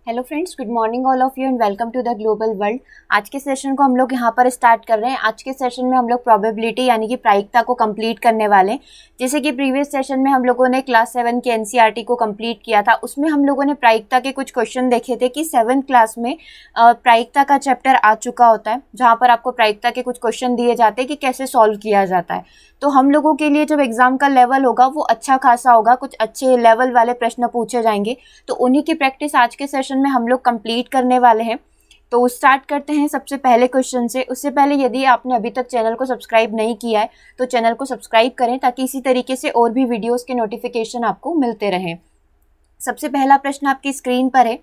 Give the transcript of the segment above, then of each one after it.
Hello friends, good morning all of you and welcome to the global world. आज के session को हम लोग यहाँ पर स्टार्ट कर रहे हैं। आज के सेशन में हम लोग प्रोबेबिलिटी यानी कि प्रायिकता को कंप्लीट करने वाले हैं। जैसे कि प्रीवियस सेशन में हम लोगों ने क्लास 7 के एनसीईआरटी को कंप्लीट किया था, उसमें हम लोगों ने प्रायिकता के कुछ क्वेश्चन देखे थे कि 7th क्लास में प्रायिकता का चैप्टर आ चुका होता है, जहाँ पर आपको प्रायिकता के कुछ क्वेश्चन दिए जाते हैं कि कैसे सॉल्व किया जाता है। तो हम लोगों के लिए जब एग्जाम का लेवल होगा वो अच्छा खासा होगा, कुछ अच्छे लेवल वाले प्रश्न पूछे जाएंगे, तो उन्हीं की प्रैक्टिस आज के सेशन में हम लोग कंप्लीट करने वाले हैं। तो स्टार्ट करते हैं सबसे पहले क्वेश्चन से। उससे पहले यदि आपने अभी तक चैनल को सब्सक्राइब नहीं किया है तो चैनल को सब्सक्राइब करें, ताकि इसी तरीके से और भी वीडियोस के नोटिफिकेशन आपको मिलते रहें। सबसे पहला प्रश्न आपकी स्क्रीन पर है,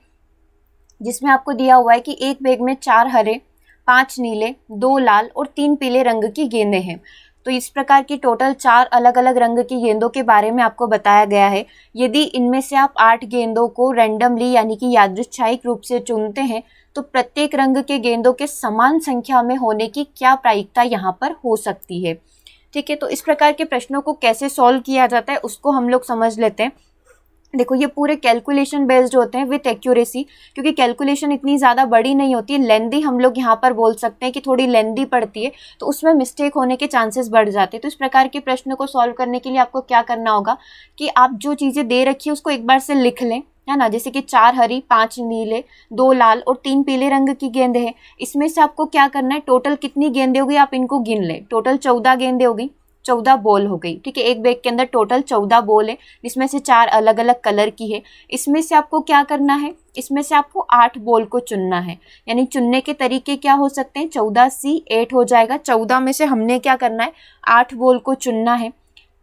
जिसमें आपको दिया हुआ है कि एक बैग में 4 हरे, 5 नीले, 2 लाल और 3 पीले रंग की गेंदें हैं। तो इस प्रकार की टोटल 4 अलग अलग रंग की गेंदों के बारे में आपको बताया गया है। यदि इनमें से आप 8 गेंदों को रैंडमली यानी कि यादृच्छिक रूप से चुनते हैं तो प्रत्येक रंग के गेंदों के समान संख्या में होने की क्या प्रायिकता यहाँ पर हो सकती है। ठीक है, तो इस प्रकार के प्रश्नों को कैसे सॉल्व किया जाता है उसको हम लोग समझ लेते हैं। देखो, ये पूरे कैलकुलेशन बेस्ड होते हैं विथ एक्यूरेसी, क्योंकि कैलकुलेशन इतनी ज़्यादा बड़ी नहीं होती है, लेंदी हम लोग यहाँ पर बोल सकते हैं कि थोड़ी लेंदी पड़ती है, तो उसमें मिस्टेक होने के चांसेस बढ़ जाते हैं। तो इस प्रकार के प्रश्न को सॉल्व करने के लिए आपको क्या करना होगा कि आप जो चीज़ें दे रखी है उसको एक बार से लिख लें, है ना। जैसे कि 4 हरी, 5 नीले, 2 लाल और 3 पीले रंग की गेंद है। इसमें से आपको क्या करना है, टोटल कितनी गेंदें होगी आप इनको गिन लें। टोटल 14 गेंदें होगी, 14 बॉल हो गई। ठीक है, एक बैग के अंदर टोटल 14 बॉल है, जिसमें से 4 अलग अलग कलर की है। इसमें से आपको क्या करना है, इसमें से आपको 8 बॉल को चुनना है। यानी चुनने के तरीके क्या हो सकते हैं, 14C8 हो जाएगा। 14 में से हमने क्या करना है, 8 बॉल को चुनना है।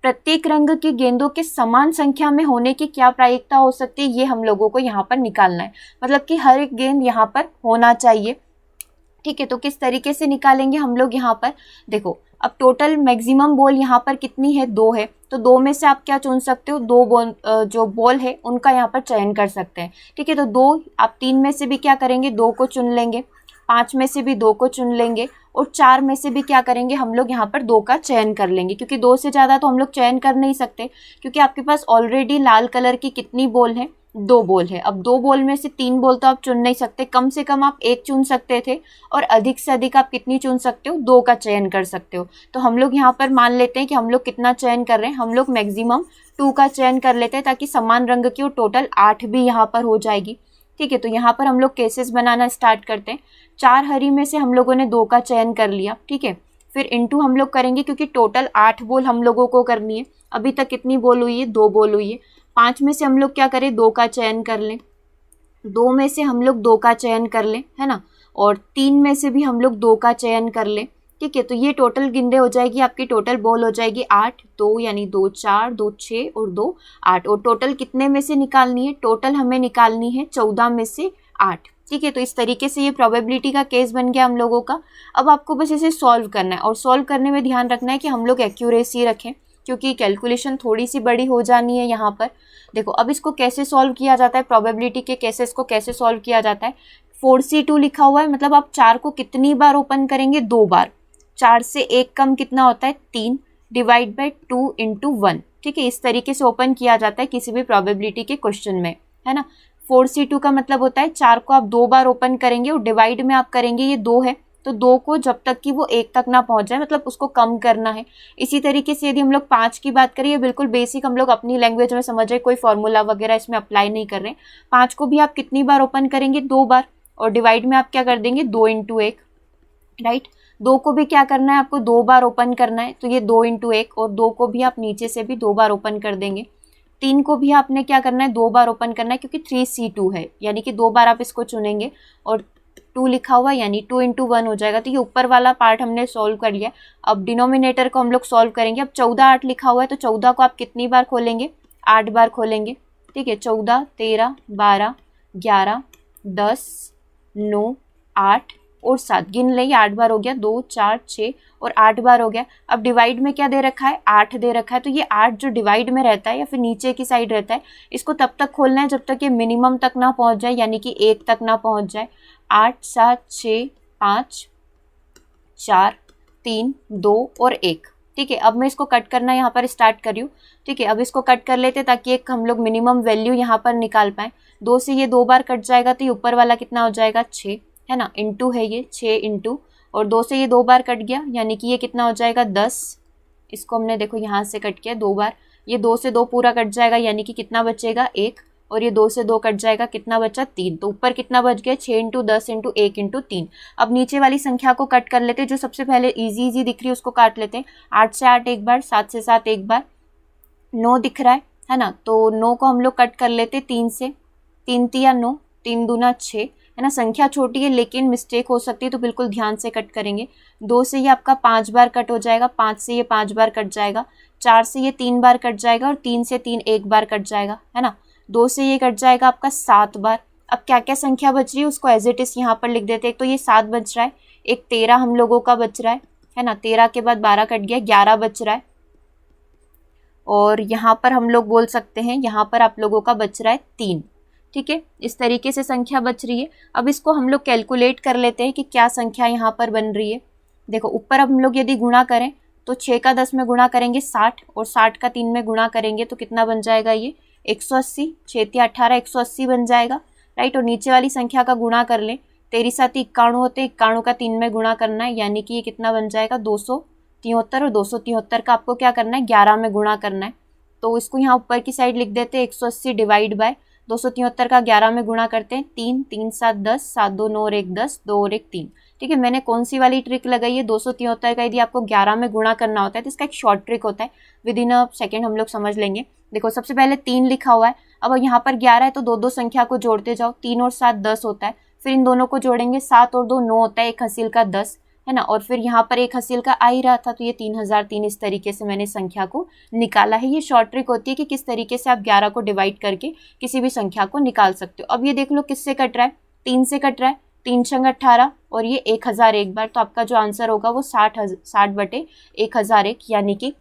प्रत्येक रंग की गेंदों के समान संख्या में होने की क्या प्रायिकता हो सकती है, ये हम लोगों को यहाँ पर निकालना है। मतलब कि हर एक गेंद यहाँ पर होना चाहिए। ठीक है, तो किस तरीके से निकालेंगे हम लोग यहाँ पर, देखो अब टोटल मैक्सिमम बॉल यहाँ पर कितनी है, 2 है। तो 2 में से आप क्या चुन सकते हो, 2 बॉल जो बॉल है उनका यहाँ पर चयन कर सकते हैं। ठीक है, तो 2 आप 3 में से भी क्या करेंगे, 2 को चुन लेंगे, 5 में से भी 2 को चुन लेंगे और 4 में से भी क्या करेंगे हम लोग यहाँ पर 2 का चयन कर लेंगे, क्योंकि 2 से ज़्यादा तो हम लोग चयन कर नहीं सकते, क्योंकि आपके पास ऑलरेडी लाल कलर की कितनी बॉल है, 2 बॉल है। अब 2 बॉल में से 3 बॉल तो आप चुन नहीं सकते, कम से कम आप 1 चुन सकते थे, और अधिक से अधिक आप कितनी चुन सकते हो, 2 का चयन कर सकते हो। तो हम लोग यहाँ पर मान लेते हैं कि हम लोग कितना चयन कर रहे हैं, हम लोग मैक्सिमम 2 का चयन कर लेते हैं, ताकि समान रंग की और टोटल 8 भी यहाँ पर हो जाएगी। ठीक है, तो यहाँ पर हम लोग केसेस बनाना स्टार्ट करते हैं। 4 हरी में से हम लोगों ने 2 का चयन कर लिया। ठीक है, फिर इनटू हम लोग करेंगे, क्योंकि टोटल 8 बॉल हम लोगों को करनी है। अभी तक कितनी बॉल हुई है, 2 बॉल हुई है। 5 में से हम लोग क्या करें, 2 का चयन कर लें। 2 में से हम लोग 2 का चयन कर लें, है ना। और 3 में से भी हम लोग 2 का चयन कर लें। ठीक है, तो ये टोटल गेंदें हो जाएगी, आपकी टोटल बॉल हो जाएगी 8, 2 यानी 2 4, 2 6 और 2 8। और टोटल कितने में से निकालनी है, टोटल हमें निकालनी है 14 में से 8। ठीक है, तो इस तरीके से ये प्रोबेबिलिटी का केस बन गया हम लोगों का। अब आपको बस इसे सॉल्व करना है, और सॉल्व करने में ध्यान रखना है कि हम लोग एक्यूरेसी रखें, क्योंकि कैलकुलेशन थोड़ी सी बड़ी हो जानी है यहाँ पर। देखो, अब इसको कैसे सॉल्व किया जाता है, प्रोबेबिलिटी के केसेस को कैसे सॉल्व किया जाता है। 4C2 लिखा हुआ है, मतलब आप 4 को कितनी बार ओपन करेंगे, 2 बार। 4 से 1 कम कितना होता है, 3, डिवाइड बाई 2 इंटू 1। ठीक है, इस तरीके से ओपन किया जाता है किसी भी प्रोबेबिलिटी के क्वेश्चन में, है ना। 4C2 का मतलब होता है 4 को आप 2 बार ओपन करेंगे और डिवाइड में आप करेंगे, ये 2 है तो 2 को जब तक कि वो 1 तक ना पहुंच जाए, मतलब उसको कम करना है। इसी तरीके से यदि हम लोग 5 की बात करें, ये बिल्कुल बेसिक हम लोग अपनी लैंग्वेज में समझ रहे, कोई फॉर्मूला वगैरह इसमें अप्लाई नहीं कर रहे। 5 को भी आप कितनी बार ओपन करेंगे, 2 बार, और डिवाइड में आप क्या कर देंगे, 2 इंटू 1, राइट। 2 को भी क्या करना है, आपको 2 बार ओपन करना है, तो ये 2 इंटू 1, और 2 को भी आप नीचे से भी 2 बार ओपन कर देंगे। 3 को भी आपने क्या करना है, 2 बार ओपन करना है, क्योंकि 3C2 है, यानी कि 2 बार आप इसको चुनेंगे, और 2 लिखा हुआ यानी 2 इंटू 1 हो जाएगा। तो ये ऊपर वाला पार्ट हमने सॉल्व कर लिया। अब डिनोमिनेटर को हम लोग सॉल्व करेंगे। अब 14 8 लिखा हुआ है, तो 14 को आप कितनी बार खोलेंगे, 8 बार खोलेंगे। ठीक है, 14 13 12 11 10 9 8 और 7, गिन ले, 8 बार हो गया, 2 4 6 और 8 बार हो गया। अब डिवाइड में क्या दे रखा है, 8 दे रखा है, तो ये 8 जो डिवाइड में रहता है या फिर नीचे की साइड रहता है, इसको तब तक खोलना है जब तक ये मिनिमम तक ना पहुंच जाए, यानी कि 1 तक ना पहुंच जाए। 8 7 6 5 4 3 2 और 1। ठीक है, अब मैं इसको कट करना यहाँ पर स्टार्ट कर रही हूँ। ठीक है, अब इसको कट कर लेते ताकि एक हम लोग मिनिमम वैल्यू यहाँ पर निकाल पाए। 2 से ये 2 बार कट जाएगा तो ये ऊपर वाला कितना हो जाएगा 6, है ना, इंटू है ये 6 इंटू, और 2 से ये 2 बार कट गया यानी कि ये कितना हो जाएगा 10। इसको हमने देखो यहाँ से कट किया 2 बार, ये 2 से 2 पूरा कट जाएगा यानी कि कितना बचेगा 1, और ये 2 से 2 कट जाएगा कितना बचा 3। तो ऊपर कितना बच गया 6 इंटू 10 इंटू 1 इंटू 3। अब नीचे वाली संख्या को कट कर लेते, जो सबसे पहले इजी दिख रही है उसको काट लेते हैं। 8 से 8 एक बार, 7 से 7 एक बार, 9 दिख रहा है ना, तो 9 को हम लोग कट कर लेते 3 से, 3 तिया 9, 3 दूना 6, है ना। संख्या छोटी है लेकिन मिस्टेक हो सकती है तो बिल्कुल ध्यान से कट करेंगे। 2 से ये आपका 5 बार कट हो जाएगा, 5 से ये 5 बार कट जाएगा, 4 से ये 3 बार कट जाएगा, और 3 से 3 एक बार कट जाएगा, है ना। 2 से ये कट जाएगा आपका 7 बार। अब क्या क्या संख्या बच रही है उसको एज इट इज यहाँ पर लिख देते हैं। एक तो ये 7 बच रहा है, एक 13 हम लोगों का बच रहा है ना, 13 के बाद 12 कट गया, 11 बच रहा है, और यहाँ पर हम लोग बोल सकते हैं यहाँ पर आप लोगों का बच रहा है 3। ठीक है, इस तरीके से संख्या बच रही है। अब इसको हम लोग कैलकुलेट कर लेते हैं कि क्या संख्या यहाँ पर बन रही है। देखो ऊपर अब हम लोग यदि गुणा करें तो 6 का 10 में गुणा करेंगे 60, और 60 का 3 में गुणा करेंगे तो कितना बन जाएगा ये 180, 6 तिया 18, 180 बन जाएगा, राइट। और नीचे वाली संख्या का गुणा कर लें, 13 7 91 होते, 91 का 3 में गुणा करना है यानी कि ये कितना बन जाएगा 273, और 273 का आपको क्या करना है 11 में गुणा करना है। तो इसको यहाँ ऊपर की साइड लिख देते हैं 180 डिवाइड बाय 273 का 11 में गुणा करते हैं 3, 3 7 10, 7 2 9 और 1 10, 2 और 1 3। ठीक है, मैंने कौन सी वाली ट्रिक लगाई है, 273 का यदि आपको 11 में गुणा करना होता है तो इसका एक शॉर्ट ट्रिक होता है, विद इन अ सेकेंड हम लोग समझ लेंगे। देखो सबसे पहले 3 लिखा हुआ है, अब यहाँ पर 11 है तो 2 संख्या को जोड़ते जाओ, 3 और 7 10 होता है, फिर इन दोनों को जोड़ेंगे 7 और 2 9 होता है, एक हसील का 10, है ना, और फिर यहाँ पर एक हसील का आ ही रहा था तो ये 3003। इस तरीके से मैंने संख्या को निकाला है। ये शॉर्ट ट्रिक होती है कि किस तरीके से आप 11 को डिवाइड करके किसी भी संख्या को निकाल सकते हो। अब ये देख लो किससे कट रहा है, 3 से कट रहा है, 3 छंग 18 और ये 1001 बार, तो आपका जो आंसर होगा वो 60/1001, यानी कि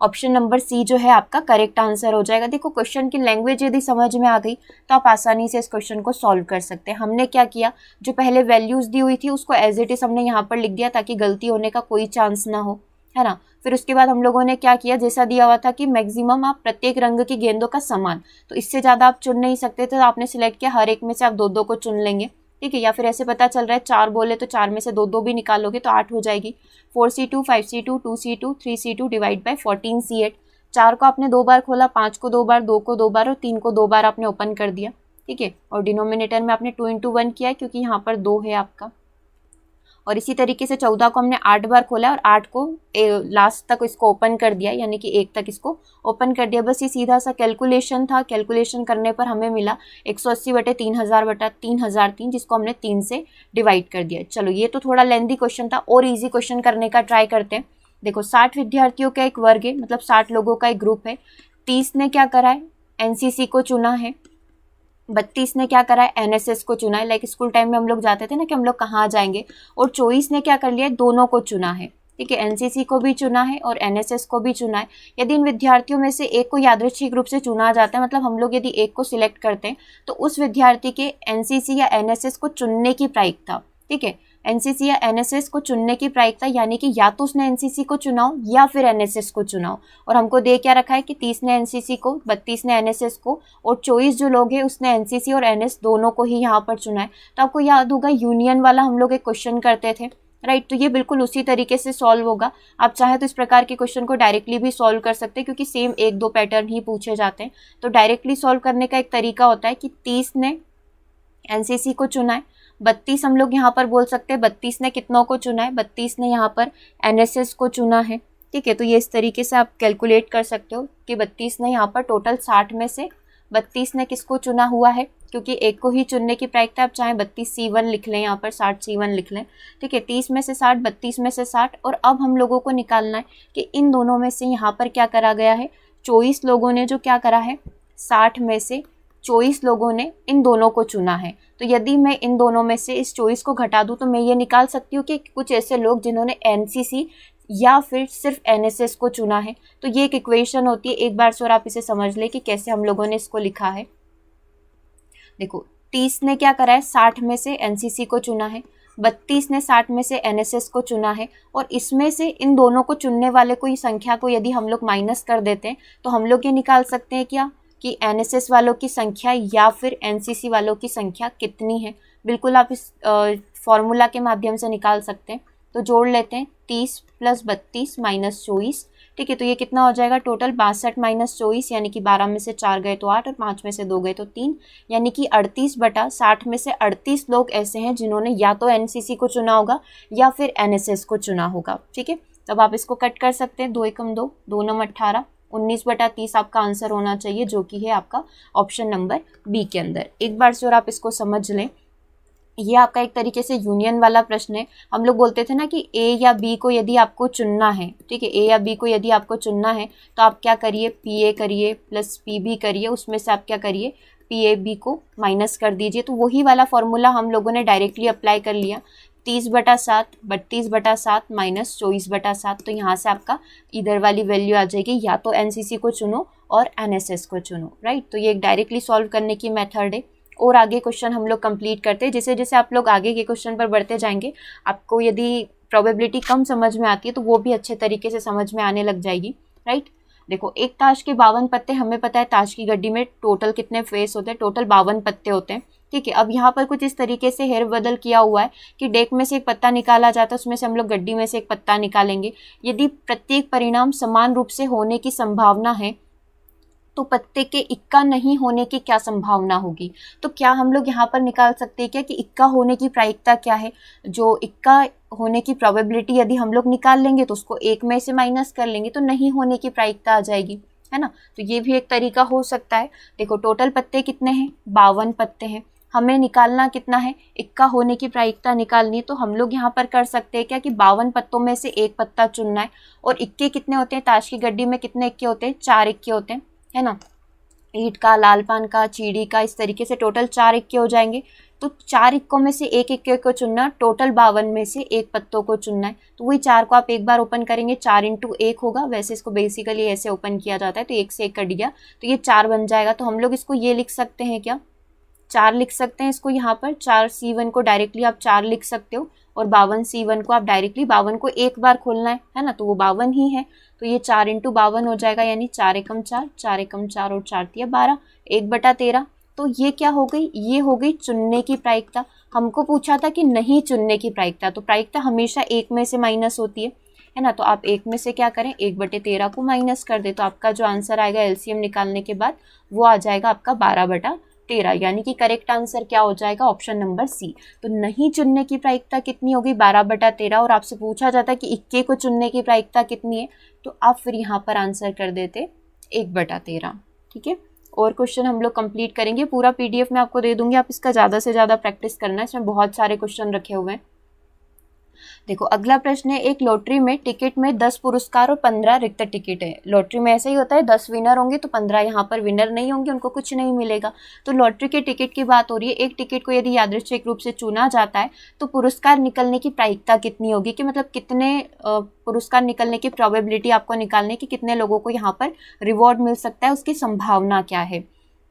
ऑप्शन नंबर सी जो है आपका करेक्ट आंसर हो जाएगा। देखो क्वेश्चन की लैंग्वेज यदि समझ में आ गई तो आप आसानी से इस क्वेश्चन को सॉल्व कर सकते हैं। हमने क्या किया, जो पहले वैल्यूज दी हुई थी उसको एज इट इज हमने यहाँ पर लिख दिया ताकि गलती होने का कोई चांस ना हो, है ना। फिर उसके बाद हम लोगों ने क्या किया, जैसा दिया हुआ था कि मैक्सिमम आप प्रत्येक रंग की गेंदों का समान, तो इससे ज़्यादा आप चुन नहीं सकते थे, तो आपने सिलेक्ट किया हर एक में से आप 2-2 को चुन लेंगे। ठीक है, या फिर ऐसे पता चल रहा है 4 बोले तो 4 में से 2-2 भी निकालोगे तो 8 हो जाएगी। 4C2, 5C2, 2C2, 3C2 divide by 14C8। 4 को आपने 2 बार खोला, 5 को 2 बार, 2 को 2 बार और 3 को 2 बार आपने ओपन कर दिया। ठीक है, और डिनोमिनेटर में आपने 2 × 1 किया क्योंकि यहाँ पर 2 है आपका। और इसी तरीके से 14 को हमने 8 बार खोला और 8 को लास्ट तक इसको ओपन कर दिया, यानी कि 1 तक इसको ओपन कर दिया। बस ये सीधा सा कैलकुलेशन था। कैलकुलेशन करने पर हमें मिला 180/3000/3003, जिसको हमने 3 से डिवाइड कर दिया। चलो ये तो थोड़ा लेंथी क्वेश्चन था, और ईजी क्वेश्चन करने का ट्राई करते हैं। देखो 60 विद्यार्थियों का एक वर्ग है, मतलब 60 लोगों का एक ग्रुप है। 30 ने क्या करा है, एनसीसी को चुना है। 32 ने क्या करा है, एनएसएस को चुना है। लाइक स्कूल टाइम में हम लोग जाते थे ना कि हम लोग कहाँ जाएंगे। और 24 ने क्या कर लिया है, दोनों को चुना है। ठीक है, एनसीसी को भी चुना है और एनएसएस को भी चुना है। यदि इन विद्यार्थियों में से एक को यादृच्छिक रूप से चुना जाता है, मतलब हम लोग यदि एक को सिलेक्ट करते हैं तो उस विद्यार्थी के एनसीसी या एनएसएस को चुनने की प्रायिकता, ठीक है, एनसीसी या एनएसएस को चुनने की प्रायिकता, यानी कि या तो उसने एनसीसी को चुनाओ या फिर एनएसएस को चुनाओ। और हमको दे क्या रखा है कि 30 ने एनसीसी को, 32 ने एनएसएस को, और 24 जो लोग हैं उसने एनसीसी और एनएस दोनों को ही यहाँ पर चुना है। तो आपको याद होगा यूनियन वाला हम लोग एक क्वेश्चन करते थे, राइट। तो ये बिल्कुल उसी तरीके से सॉल्व होगा। आप चाहे तो इस प्रकार के क्वेश्चन को डायरेक्टली भी सॉल्व कर सकते हैं, क्योंकि सेम 1-2 पैटर्न ही पूछे जाते हैं। तो डायरेक्टली सॉल्व करने का एक तरीका होता है कि 30 ने एनसीसी को चुना है, 32 हम लोग यहाँ पर बोल सकते हैं 32 ने कितनों को चुना है, 32 ने यहाँ पर एनएसएस को चुना है। ठीक है, तो ये इस तरीके से आप कैलकुलेट कर सकते हो कि 32 ने यहाँ पर टोटल 60 में से 32 ने किसको चुना हुआ है, क्योंकि एक को ही चुनने की प्रायिकता। आप चाहे 32C1 लिख लें, यहाँ पर 60C1 लिख लें। ठीक है, 30 में से 60, 32 में से 60। और अब हम लोगों को निकालना है कि इन दोनों में से यहाँ पर क्या करा गया है। 24 लोगों ने जो क्या करा है, 60 में से 24 लोगों ने इन दोनों को चुना है। तो यदि मैं इन दोनों में से इस 24 को घटा दूं तो मैं ये निकाल सकती हूँ कि कुछ ऐसे लोग जिन्होंने एनसीसी या फिर सिर्फ एनएसएस को चुना है। तो ये एक इक्वेशन होती है। एक बार से और आप इसे समझ लें कि कैसे हम लोगों ने इसको लिखा है। देखो 30 ने क्या करा है, 60 में से एनसीसी को चुना है। 32 ने 60 में से एनएसएस को चुना है, और इसमें से इन दोनों को चुनने वाले को, संख्या को यदि हम लोग माइनस कर देते हैं तो हम लोग ये निकाल सकते हैं क्या कि एनएसएस वालों की संख्या या फिर एनसीसी वालों की संख्या कितनी है। बिल्कुल आप इस फॉर्मूला के माध्यम से निकाल सकते हैं। तो जोड़ लेते हैं 30 + 32 - 24, ठीक है। तो ये कितना हो जाएगा टोटल 62 - 24, यानी कि 12 में से 4 गए तो 8 और 5 में से 2 गए तो 3, यानी कि 38/60 में से 38 लोग ऐसे हैं जिन्होंने या तो एनसीसी को चुना होगा या फिर एनएसएस को चुना होगा, ठीक है। तब आप इसको कट कर सकते हैं, 2 एकम 2, 2 नम 18, 19/30 आपका आंसर होना चाहिए, जो कि है आपका ऑप्शन नंबर बी के अंदर। एक बार से और आप इसको समझ लें, ये आपका एक तरीके से यूनियन वाला प्रश्न है। हम लोग बोलते थे ना कि ए या बी को यदि आपको चुनना है, ठीक है, ए या बी को यदि आपको चुनना है तो आप क्या करिए, पी ए करिए प्लस पी बी करिए, उसमें से आप क्या करिए, पी ए बी को माइनस कर दीजिए। तो वही वाला फॉर्मूला हम लोगों ने डायरेक्टली अप्लाई कर लिया, 30/7 32/7 - 24/7। तो यहाँ से आपका इधर वाली वैल्यू आ जाएगी, या तो एनसीसी को चुनो और एनएसएस को चुनो, राइट। तो ये एक डायरेक्टली सॉल्व करने की मेथड है। और आगे क्वेश्चन हम लोग कंप्लीट करते हैं। जैसे जैसे आप लोग आगे के क्वेश्चन पर बढ़ते जाएंगे, आपको यदि प्रोबेबिलिटी कम समझ में आती है तो वो भी अच्छे तरीके से समझ में आने लग जाएगी, राइट। देखो, एक ताश के 52 पत्ते, हमें पता है ताश की गड्डी में टोटल कितने फेस होते हैं, टोटल 52 पत्ते होते हैं, ठीक है। अब यहाँ पर कुछ इस तरीके से हेर बदल किया हुआ है कि डेक में से एक पत्ता निकाला जाता है, उसमें से हम लोग गड्डी में से एक पत्ता निकालेंगे। यदि प्रत्येक परिणाम समान रूप से होने की संभावना है तो पत्ते के इक्का नहीं होने की क्या संभावना होगी। तो क्या हम लोग यहाँ पर निकाल सकते हैं क्या कि इक्का होने की प्रायिकता क्या है। जो इक्का होने की प्रोबेबिलिटी यदि हम लोग निकाल लेंगे तो उसको एक में से माइनस कर लेंगे तो नहीं होने की प्रायिकता आ जाएगी, है ना। तो ये भी एक तरीका हो सकता है। देखो, टोटल पत्ते कितने हैं, 52 पत्ते हैं, हमें निकालना कितना है, इक्का होने की प्रायिकता निकालनी है। तो हम लोग यहाँ पर कर सकते हैं क्या कि 52 पत्तों में से एक पत्ता चुनना है। और इक्के कितने होते हैं, ताश की गड्डी में कितने इक्के होते हैं, 4 इक्के होते हैं, है ना। ईंट का, लाल पान का, चीड़ी का, इस तरीके से टोटल 4 इक्के हो जाएंगे। तो 4 इक्कों में से एक इक्के को चुनना, टोटल 52 में से एक पत्तों को चुनना है। तो वही 4 को आप एक बार ओपन करेंगे, 4 × 1 होगा, वैसे इसको बेसिकली ऐसे ओपन किया जाता है। तो 1 से 1 कट गया तो ये 4 बन जाएगा। तो हम लोग इसको ये लिख सकते हैं क्या, 4 लिख सकते हैं इसको। यहाँ पर 4C1 को डायरेक्टली आप 4 लिख सकते हो, और 52C1 को आप डायरेक्टली, 52 को एक बार खोलना है ना, तो वो 52 ही है। तो ये 4 × 52 हो जाएगा, यानी 4 एकम 4, 4 एकम 4 और 4 × 12, 1/13। तो ये क्या हो गई, ये हो गई चुनने की प्रायिकता। हमको पूछा था कि नहीं चुनने की प्रायिकता, तो प्रायिकता हमेशा एक में से माइनस होती है ना। तो आप एक में से क्या करें, 1/13 को माइनस कर दे, तो आपका जो आंसर आएगा एलसीएम निकालने के बाद वो आ जाएगा आपका 12/13, यानी कि करेक्ट आंसर क्या हो जाएगा, ऑप्शन नंबर सी। तो नहीं चुनने की प्रायिकता कितनी होगी, 12/13। और आपसे पूछा जाता है कि इक्के को चुनने की प्रायिकता कितनी है, तो आप फिर यहाँ पर आंसर कर देते 1/13, ठीक है। और क्वेश्चन हम लोग कंप्लीट करेंगे, पूरा पीडीएफ मैं आपको दे दूंगी, आप इसका ज़्यादा से ज़्यादा प्रैक्टिस करना है, इसमें बहुत सारे क्वेश्चन रखे हुए हैं। देखो, अगला प्रश्न है, एक लॉटरी में टिकट में 10 पुरस्कार और 15 रिक्त टिकट है। लॉटरी में ऐसा ही होता है, 10 विनर होंगे तो 15 यहाँ पर विनर नहीं होंगे, उनको कुछ नहीं मिलेगा। तो लॉटरी के टिकट की बात हो रही है। एक टिकट को यदि यादृच्छिक रूप से चुना जाता है तो पुरस्कार निकलने की प्रायिकता कितनी होगी, कि मतलब कितने पुरस्कार निकलने की प्रोबेबिलिटी आपको निकालने की, कितने लोगों को यहाँ पर रिवॉर्ड मिल सकता है, उसकी संभावना क्या है,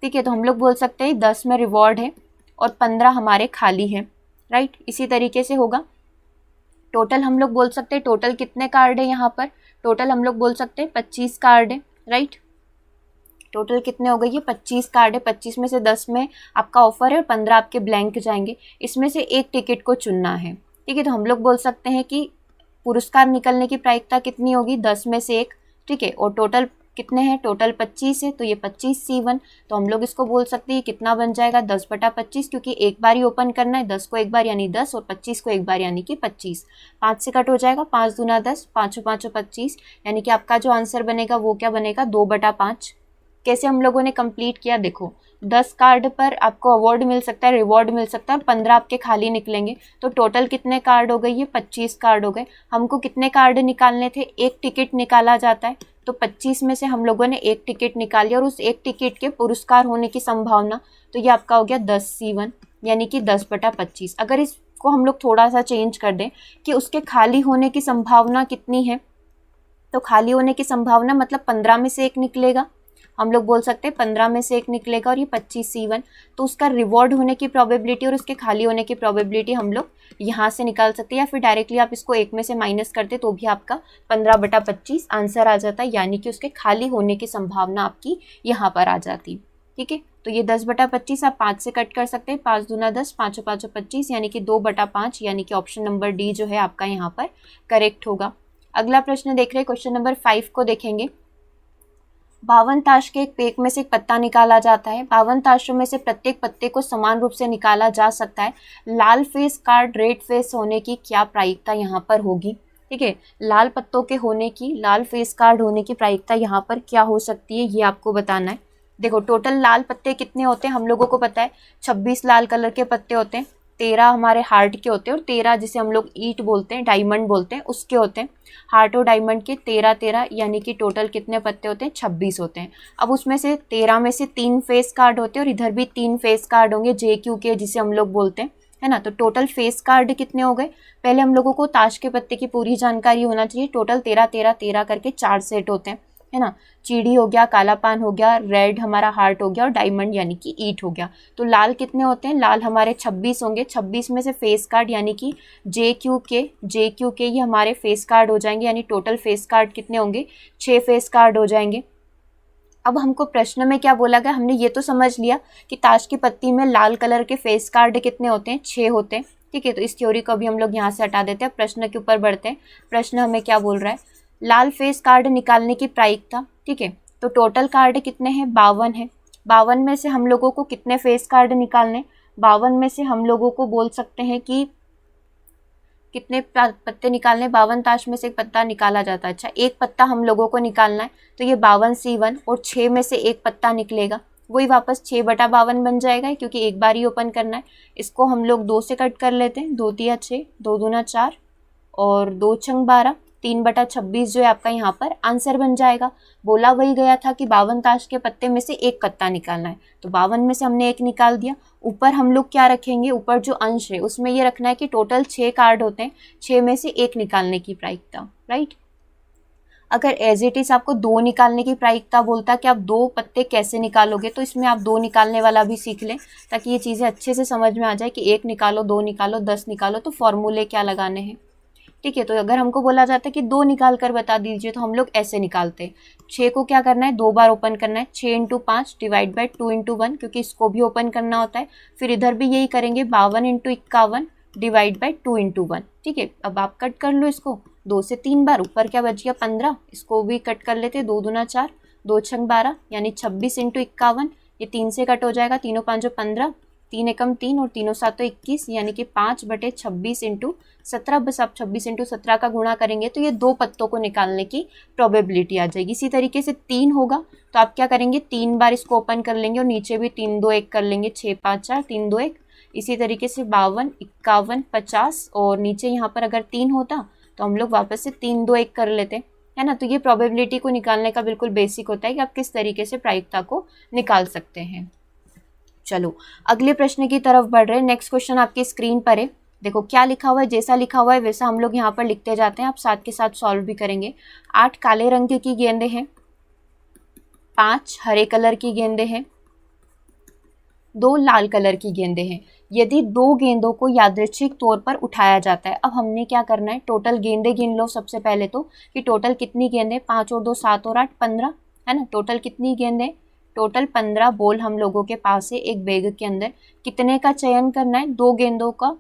ठीक है। तो हम लोग बोल सकते हैं 10 में रिवॉर्ड है और 15 हमारे खाली है, राइट। इसी तरीके से होगा। टोटल हम लोग बोल सकते हैं, टोटल कितने कार्ड है यहाँ पर, टोटल हम लोग बोल सकते हैं 25 कार्ड है, राइट। टोटल कितने हो गए, ये 25 कार्ड है। 25 में से 10 में आपका ऑफर है और 15 आपके ब्लैंक जाएंगे। इसमें से एक टिकट को चुनना है, ठीक है। तो हम लोग बोल सकते हैं कि पुरस्कार निकलने की प्रायिकता कितनी होगी, 10 में से एक, ठीक है। और टोटल कितने हैं, टोटल 25 है, तो ये 25C1। तो हम लोग इसको बोल सकते हैं कितना बन जाएगा, 10/25, क्योंकि एक बार ही ओपन करना है, 10 को एक बार यानी 10 और 25 को एक बार यानी कि 25। 5 से कट हो जाएगा, 5 दूना 10, 5 5 25, यानी कि आपका जो आंसर बनेगा वो क्या बनेगा, 2/5। कैसे हम लोगों ने कंप्लीट किया, देखो 10 कार्ड पर आपको अवार्ड मिल सकता है, रिवॉर्ड मिल सकता है, और 15 आपके खाली निकलेंगे। तो टोटल कितने कार्ड हो गए, ये 25 कार्ड हो गए। हमको कितने कार्ड निकालने थे, एक टिकट निकाला जाता है, तो 25 में से हम लोगों ने एक टिकट निकाली, और उस एक टिकट के पुरस्कार होने की संभावना, तो ये आपका हो गया 10C1, यानी कि 10/25। अगर इसको हम लोग थोड़ा सा चेंज कर दें कि उसके खाली होने की संभावना कितनी है, तो खाली होने की संभावना मतलब 15 में से एक निकलेगा, हम लोग बोल सकते हैं 15 में से एक निकलेगा और ये 25C1, तो उसका रिवॉर्ड होने की प्रोबेबिलिटी और उसके खाली होने की प्रोबेबिलिटी हम लोग यहाँ से निकाल सकते हैं, या फिर डायरेक्टली आप इसको एक में से माइनस करते तो भी आपका 15/25 आंसर आ जाता है, यानी कि उसके खाली होने की संभावना आपकी यहाँ पर आ जाती। ठीक है, तो ये 10/25 आप 5 से कट कर सकते हैं, 5 दूना 10, 5 5 25, यानी कि 2/5, यानी कि ऑप्शन नंबर डी जो है आपका यहाँ पर करेक्ट होगा। अगला प्रश्न देख रहे हैं, क्वेश्चन नंबर 5 को देखेंगे। 52 ताश के एक पेक में से एक पत्ता निकाला जाता है। 52 ताशों में से प्रत्येक पत्ते को समान रूप से निकाला जा सकता है। लाल फेस कार्ड रेड फेस होने की क्या प्रायिकता यहाँ पर होगी? ठीक है, लाल पत्तों के होने की, लाल फेस कार्ड होने की प्रायिकता यहाँ पर क्या हो सकती है, ये आपको बताना है। देखो टोटल लाल पत्ते कितने होते हैं हम लोगों को पता है, 26 लाल कलर के पत्ते होते हैं, 13 हमारे हार्ट के होते हैं और 13 जिसे हम लोग ईट बोलते हैं, डायमंड बोलते हैं, उसके होते हैं। हार्ट और डायमंड के 13 यानी कि टोटल कितने पत्ते होते हैं? 26 होते हैं। अब उसमें से 13 में से 3 फेस कार्ड होते हैं और इधर भी 3 फेस कार्ड होंगे, JQ के जिसे हम लोग बोलते हैं, है ना। तो टोटल फेस कार्ड कितने हो गए? पहले हम लोगों को ताश के पत्ते की पूरी जानकारी होना चाहिए। टोटल 13 13 13 करके 4 सेट होते हैं, है ना। चीड़ी हो गया, काला पान हो गया, रेड हमारा हार्ट हो गया और डायमंड यानी कि ईट हो गया। तो लाल कितने होते हैं? लाल हमारे 26 होंगे। 26 में से फेस कार्ड यानी कि JQ के ये हमारे फेस कार्ड हो जाएंगे, यानी टोटल फेस कार्ड कितने होंगे? 6 फेस कार्ड हो जाएंगे। अब हमको प्रश्न में क्या बोला गया, हमने ये तो समझ लिया कि ताश की पत्ती में लाल कलर के फेस कार्ड कितने होते हैं? 6 होते हैं। ठीक है, तो इस थ्योरी को भी हम लोग यहाँ से हटा देते हैं, प्रश्न के ऊपर बढ़ते हैं। प्रश्न हमें क्या बोल रहा है? लाल फेस कार्ड निकालने की प्रायिकता। ठीक है, तो टोटल कार्ड कितने हैं? 52 है। 52 में से हम लोगों को कितने फेस कार्ड निकालने? 52 में से हम लोगों को बोल सकते हैं कि कितने पत्ते निकालने? 52 ताश में से एक पत्ता निकाला जाता है। अच्छा, एक पत्ता हम लोगों को निकालना है, तो ये 52C1 और 6 में से एक पत्ता निकलेगा, वही वापस 6/52 बन जाएगा, क्योंकि एक बार ही ओपन करना है। इसको हम लोग 2 से कट कर लेते हैं, 2 तिया 6, 2 दूना 4 और 2 छंग 12, 3/26 जो है आपका यहाँ पर आंसर बन जाएगा। बोला वही गया था कि 52 ताश के पत्ते में से एक पत्ता निकालना है, तो 52 में से हमने एक निकाल दिया। ऊपर हम लोग क्या रखेंगे? ऊपर जो अंश है उसमें ये रखना है कि टोटल 6 कार्ड होते हैं, 6 में से एक निकालने की प्रायिकता, राइट। अगर एज इट इज आपको 2 निकालने की प्रायिकता बोलता कि आप 2 पत्ते कैसे निकालोगे, तो इसमें आप 2 निकालने वाला भी सीख लें, ताकि ये चीज़ें अच्छे से समझ में आ जाए कि 1 निकालो, 2 निकालो, 10 निकालो, तो फॉर्मूले क्या लगाने हैं। ठीक है, तो अगर हमको बोला जाता है कि 2 निकाल कर बता दीजिए, तो हम लोग ऐसे निकालते हैं। 6 को क्या करना है? 2 बार ओपन करना है, 6 × 5 डिवाइड बाई 2 × 1, क्योंकि इसको भी ओपन करना होता है। फिर इधर भी यही करेंगे, 52 × 51 डिवाइड बाई 2 × 1। ठीक है, अब आप कट कर लो इसको 2 से 3 बार। ऊपर क्या बच गया? 15, इसको भी कट कर लेते, 2 दूना 4, 2 छंग 12, यानी 26 × 51, ये 3 से कट हो जाएगा, 3 5 15, 3 एकम 3 और 3 7 21, यानी कि 5/26 × 17। बस आप 26 × 17 का गुणा करेंगे तो ये 2 पत्तों को निकालने की प्रोबेबिलिटी आ जाएगी। इसी तरीके से 3 होगा तो आप क्या करेंगे? 3 बार इसको ओपन कर लेंगे और नीचे भी 3 2 1 कर लेंगे, 6 5 4 3 2 1। इसी तरीके से 52 51 50 और नीचे यहाँ पर अगर 3 होता तो हम लोग वापस से 3 2 1 कर लेते, है ना। तो ये प्रोबेबिलिटी को निकालने का बिल्कुल बेसिक होता है कि आप किस तरीके से प्रायिकता को निकाल सकते हैं। चलो अगले प्रश्न की तरफ बढ़ रहे हैं। नेक्स्ट क्वेश्चन आपकी स्क्रीन पर है, देखो क्या लिखा हुआ है, जैसा लिखा हुआ है वैसा हम लोग यहाँ पर लिखते जाते हैं, आप साथ के साथ सॉल्व भी करेंगे। 8 काले रंग की गेंदें हैं, 5 हरे कलर की गेंदें हैं, 2 लाल कलर की गेंदें हैं। यदि 2 गेंदों को यादृच्छिक तौर पर उठाया जाता है, अब हमने क्या करना है? टोटल गेंदें गिन लो सबसे पहले तो, कि टोटल कितनी गेंदें? 5 और 2 7 और 8 15, है ना। टोटल कितनी गेंदें? टोटल 15 बॉल हम लोगों के पास है एक बैग के अंदर। कितने का चयन करना है? 2 गेंदों का।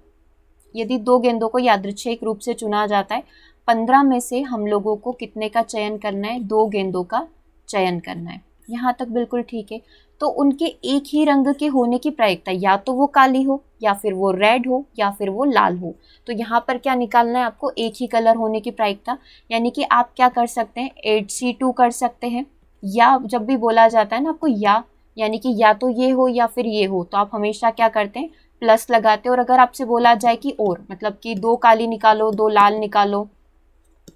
यदि 2 गेंदों को यादृच्छिक रूप से चुना जाता है, 15 में से हम लोगों को कितने का चयन करना है? 2 गेंदों का चयन करना है। यहाँ तक बिल्कुल ठीक है। तो उनके एक ही रंग के होने की प्रायिकता, या तो वो काली हो या फिर वो रेड हो या फिर वो लाल हो। तो यहाँ पर क्या निकालना है आपको? एक ही कलर होने की प्रायिकता, यानी कि आप क्या कर सकते हैं? 8C2 कर सकते हैं। या जब भी बोला जाता है ना आपको या, यानी कि या तो ये हो या फिर ये हो, तो आप हमेशा क्या करते हैं? प्लस लगाते हैं। और अगर आपसे बोला जाए कि और, मतलब कि 2 काली निकालो 2 लाल निकालो,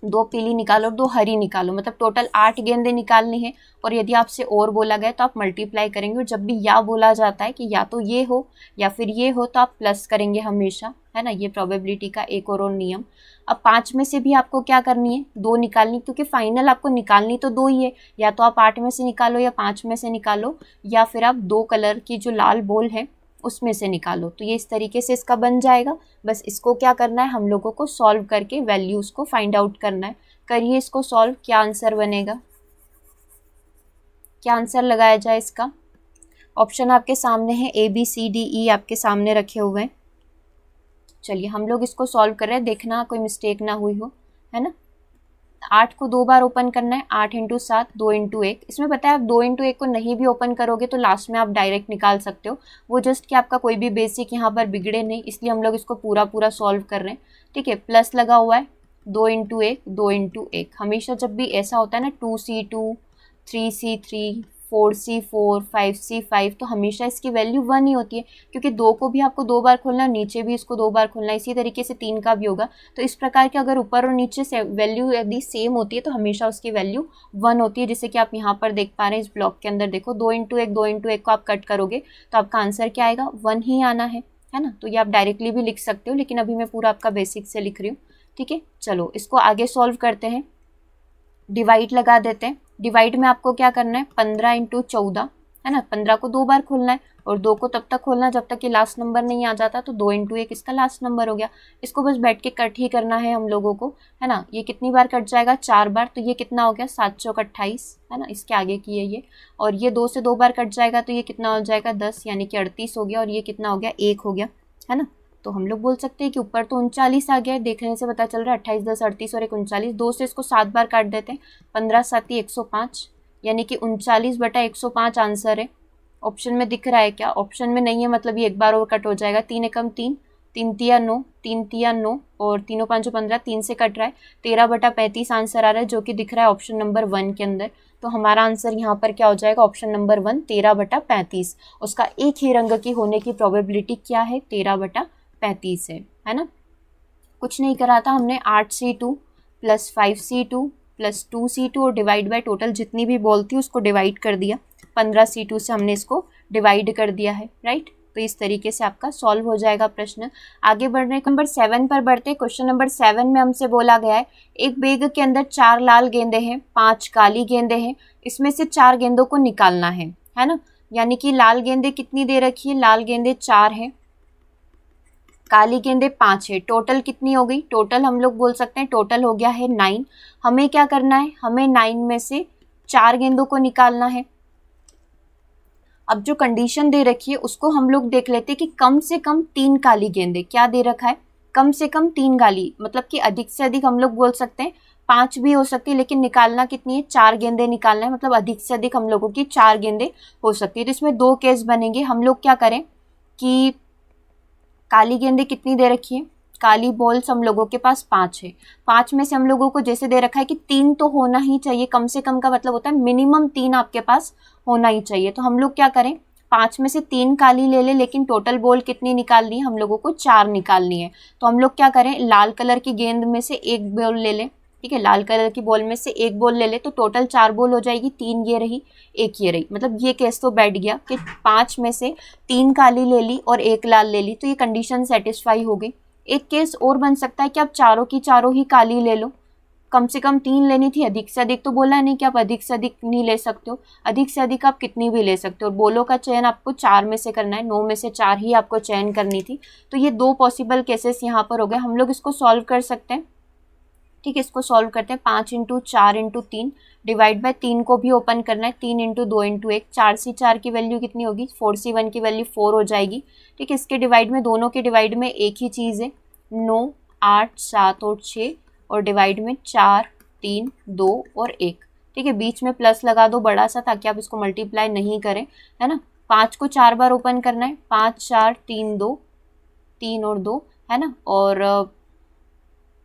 दो पीली निकालो और दो हरी निकालो, मतलब टोटल 8 गेंदें निकालनी है। और यदि आपसे और बोला गया तो आप मल्टीप्लाई करेंगे, और जब भी या बोला जाता है कि या तो ये हो या फिर ये हो तो आप प्लस करेंगे हमेशा, है ना। ये प्रोबेबिलिटी का एक और नियम। अब 5 में से भी आपको क्या करनी है, 2 निकालनी, क्योंकि फाइनल आपको निकालनी तो 2 ही है। या तो आप 8 में से निकालो या 5 में से निकालो, या फिर आप 2 कलर की जो लाल बॉल है उसमें से निकालो। तो ये इस तरीके से इसका बन जाएगा। बस इसको क्या करना है, हम लोगों को सॉल्व करके वैल्यूज को फाइंड आउट करना है। करिए इसको सॉल्व, क्या आंसर बनेगा, क्या आंसर लगाया जाए इसका। ऑप्शन आपके सामने है, ABCDE आपके सामने रखे हुए हैं। चलिए हम लोग इसको सॉल्व कर रहे हैं, देखना कोई मिस्टेक ना हुई हो, है ना। 8 को 2 बार ओपन करना है, 8 × 7 2 × 1। इसमें पता है आप 2 × 1 को नहीं भी ओपन करोगे तो लास्ट में आप डायरेक्ट निकाल सकते हो, वो जस्ट कि आपका कोई भी बेसिक यहाँ पर बिगड़े नहीं, इसलिए हम लोग इसको पूरा पूरा सॉल्व कर रहे हैं। ठीक है, प्लस लगा हुआ है, 2 × 1 2 × 1। हमेशा जब भी ऐसा होता है ना 2C2 3C3 4C4 5C5, तो हमेशा इसकी वैल्यू 1 ही होती है, क्योंकि 2 को भी आपको 2 बार खोलना, नीचे भी इसको 2 बार खोलना, इसी तरीके से 3 का भी होगा। तो इस प्रकार के अगर ऊपर और नीचे से वैल्यू यदि सेम होती है तो हमेशा उसकी वैल्यू 1 होती है, जैसे कि आप यहाँ पर देख पा रहे हैं इस ब्लॉक के अंदर। देखो 2 × 1 2 × 1 को आप कट करोगे तो आपका आंसर क्या आएगा, 1 ही आना है ना। तो ये आप डायरेक्टली भी लिख सकते हो, लेकिन अभी मैं पूरा आपका बेसिक से लिख रही हूँ। ठीक है, चलो इसको आगे सॉल्व करते हैं। डिवाइड लगा देते हैं। डिवाइड में आपको क्या करना है, 15 × 14, है ना। 15 को 2 बार खोलना है और 2 को तब तक खोलना जब तक कि लास्ट नंबर नहीं आ जाता, तो 2 × 1 इसका लास्ट नंबर हो गया। इसको बस बैठ के कट ही करना है हम लोगों को, है ना। ये कितनी बार कट जाएगा, 4 बार, तो ये कितना हो गया 7 चौक 28, है ना। इसके आगे की है ये, और ये 2 से 2 बार कट जाएगा तो ये कितना हो जाएगा 10, यानी कि 38 हो गया, और ये कितना हो गया 1 हो गया, है ना। तो हम लोग बोल सकते हैं कि ऊपर तो 39 आ गया है, देखने से पता चल रहा है 28 10 38 और 1 39। 2 से इसको 7 बार काट देते हैं, 15 7 105, यानी कि 39/105 आंसर है। ऑप्शन में दिख रहा है क्या, ऑप्शन में नहीं है, मतलब ये एक बार और कट हो जाएगा। 3 एकम 3 3 तिया 9 3 तिया 9 और 3 5 15, 3 से कट रहा है, 13/35 आंसर आ रहा है, जो कि दिख रहा है ऑप्शन नंबर 1 के अंदर। तो हमारा आंसर यहाँ पर क्या हो जाएगा, ऑप्शन नंबर 1 13/35। उसका एक ही रंग की होने की प्रोबेबिलिटी क्या है, 13/35 है ना। कुछ नहीं करा था हमने, 8C2 + 5C2 + 2C2 और डिवाइड बाय टोटल जितनी भी बॉल थी उसको डिवाइड कर दिया। 15C2 से हमने इसको डिवाइड कर दिया है, राइट। तो इस तरीके से आपका सॉल्व हो जाएगा प्रश्न। आगे बढ़ रहे नंबर 7 पर बढ़ते। क्वेश्चन नंबर 7 में हमसे बोला गया है, एक बैग के अंदर 4 लाल गेंदे हैं, 5 काली गेंदे हैं, इसमें से 4 गेंदों को निकालना है ना। यानी कि लाल गेंदे कितनी दे रखी है, लाल गेंदे 4 है, काली गेंदे 5 है। टोटल कितनी हो गई, टोटल हम लोग बोल सकते हैं टोटल हो गया है 9। हमें क्या करना है, हमें 9 में से 4 गेंदों को निकालना है। अब जो कंडीशन दे रखी है उसको हम लोग देख लेते हैं कि कम से कम 3 काली गेंदे, क्या दे रखा है, कम से कम 3 काली, मतलब कि अधिक से अधिक हम लोग बोल सकते हैं 5 भी हो सकती है, लेकिन निकालना कितनी है, 4 गेंदे निकालना है, मतलब अधिक से अधिक हम लोगों की 4 गेंदे हो सकती है। तो इसमें 2 केस बनेंगे। हम लोग क्या करें कि काली गेंदे कितनी दे रखी है, काली बॉल्स हम लोगों के पास 5 है। 5 में से हम लोगों को जैसे दे रखा है कि 3 तो होना ही चाहिए, कम से कम का मतलब होता है मिनिमम 3 आपके पास होना ही चाहिए। तो हम लोग क्या करें, 5 में से 3 काली ले ले, लेकिन टोटल बॉल कितनी निकालनी है, हम लोगों को 4 निकालनी है। तो हम लोग क्या करें, लाल कलर की गेंद में से एक बॉल ले लें, ठीक है, लाल कलर की बॉल में से एक बॉल ले ले, तो टोटल 4 बॉल हो जाएगी, 3 ये रही 1 ये रही। मतलब ये केस तो बैठ गया कि 5 में से 3 काली ले ली और 1 लाल ले ली, तो ये कंडीशन सेटिस्फाई हो गई। एक केस और बन सकता है कि आप चारों की चारों ही काली ले लो, कम से कम 3 लेनी थी, अधिक से अधिक तो बोला नहीं कि आप अधिक से अधिक नहीं ले सकते हो, अधिक से अधिक आप कितनी भी ले सकते हो। बोलों का चयन आपको 4 में से करना है, 9 में से 4 ही आपको चयन करनी थी। तो ये 2 पॉसिबल केसेस यहाँ पर हो गए। हम लोग इसको सॉल्व कर सकते हैं, ठीक है, इसको सॉल्व करते हैं। 5 × 4 × 3 डिवाइड बाय 3 को भी ओपन करना है, 3 × 2 × 1, 4C4 की वैल्यू कितनी होगी, 4C1 की वैल्यू 4 हो जाएगी। ठीक है, इसके डिवाइड में, दोनों के डिवाइड में एक ही चीज़ है, 9 8 7 और 6, और डिवाइड में 4 3 2 और 1। ठीक है, बीच में प्लस लगा दो बड़ा सा, ताकि आप इसको मल्टीप्लाई नहीं करें, है ना। 5 को 4 बार ओपन करना है, 5 4 3 2, 3 और 2, है ना। और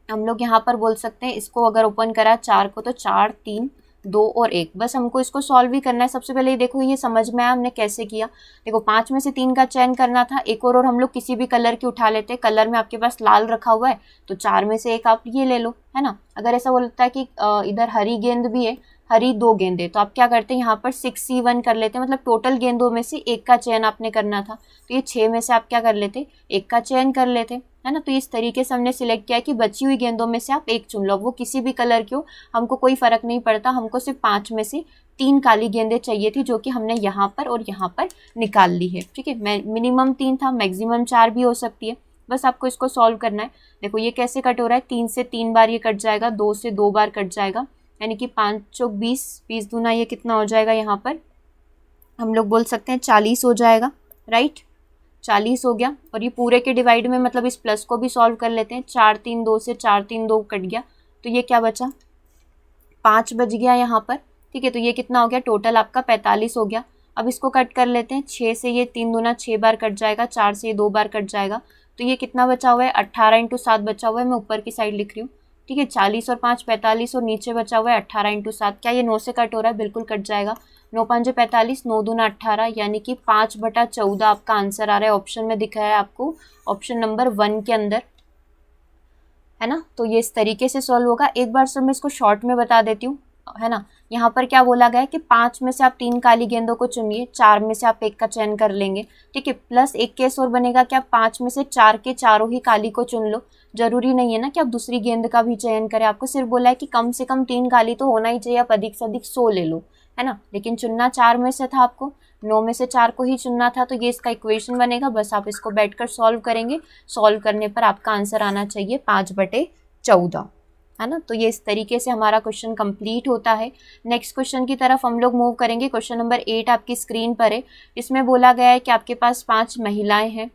हम लोग यहाँ पर बोल सकते हैं इसको अगर ओपन करा 4 को, तो 4 3 2 और 1। बस हमको इसको सॉल्व ही करना है। सबसे पहले देखो ये समझ में आया हमने कैसे किया। देखो 5 में से 3 का चयन करना था, एक और हम लोग किसी भी कलर की उठा लेते। कलर में आपके पास लाल रखा हुआ है तो 4 में से 1 आप ये ले लो, है ना। अगर ऐसा बोलता है कि इधर हरी गेंद भी है, हरी 2 गेंदे, तो आप क्या करते हैं यहाँ पर 6C1 कर लेते हैं, मतलब टोटल गेंदों में से 1 का चयन आपने करना था। तो ये 6 में से आप क्या कर लेते, 1 का चयन कर लेते, है ना। तो इस तरीके से हमने सिलेक्ट किया कि बची हुई गेंदों में से आप 1 चुन लो, वो किसी भी कलर की हो, हमको कोई फर्क नहीं पड़ता। हमको सिर्फ 5 में से 3 काली गेंदें चाहिए थी, जो कि हमने यहाँ पर और यहाँ पर निकाल ली है, ठीक है। मिनिमम 3 था, मैक्सिमम 4 भी हो सकती है। बस आपको इसको सॉल्व करना है। देखो ये कैसे कट हो रहा है, 3 से 3 बार ये कट जाएगा, 2 से 2 बार कट जाएगा, यानी कि 5 चौक 20, 20 दूना ये कितना हो जाएगा, यहाँ पर हम लोग बोल सकते हैं 40 हो जाएगा, राइट। 40 हो गया। और ये पूरे के डिवाइड में, मतलब इस प्लस को भी सॉल्व कर लेते हैं। 4 3 2 से 4 3 2 कट गया, तो ये क्या बचा, 5 बच गया यहाँ पर, ठीक है। तो ये कितना हो गया, टोटल आपका 45 हो गया। अब इसको कट कर लेते हैं। 6 से ये 3 दूना 6 बार कट जाएगा, 4 से ये 2 बार कट जाएगा, तो ये कितना बचा हुआ है, 18 × 7 बचा हुआ है। मैं ऊपर की साइड लिख रही हूँ, ठीक है। 40 और 5 45 और नीचे बचा हुआ है 18 × 7। क्या ये 9 से कट हो रहा है, बिल्कुल कट जाएगा। 9 5 45, 9 दूना 18, यानी कि 5/14 आपका आंसर आ रहा है। ऑप्शन में दिखा है आपको, ऑप्शन नंबर 1 के अंदर, है ना। तो ये इस तरीके से सॉल्व होगा। एक बार मैं इसको शॉर्ट में बता देती हूँ, है ना। यहाँ पर क्या बोला गया है कि 5 में से आप 3 काली गेंदों को चुनिए, 4 में से आप 1 का चयन कर लेंगे, ठीक है। प्लस एक केस और बनेगा कि आप 5 में से 4 के चारों ही काली को चुन लो। जरूरी नहीं है ना कि आप दूसरी गेंद का भी चयन करें, आपको सिर्फ बोला है कि कम से कम 3 काली तो होना ही चाहिए, आप अधिक से अधिक 100 ले लो, है ना। लेकिन चुनना 4 में से था आपको, 9 में से 4 को ही चुनना था। तो ये इसका इक्वेशन बनेगा। बस आप इसको बैठकर सॉल्व करेंगे। सॉल्व करने पर आपका आंसर आना चाहिए 5/14, है ना। तो ये इस तरीके से हमारा क्वेश्चन कंप्लीट होता है। नेक्स्ट क्वेश्चन की तरफ हम लोग मूव करेंगे। क्वेश्चन नंबर 8 आपकी स्क्रीन पर है। इसमें बोला गया है कि आपके पास 5 महिलाएं हैं,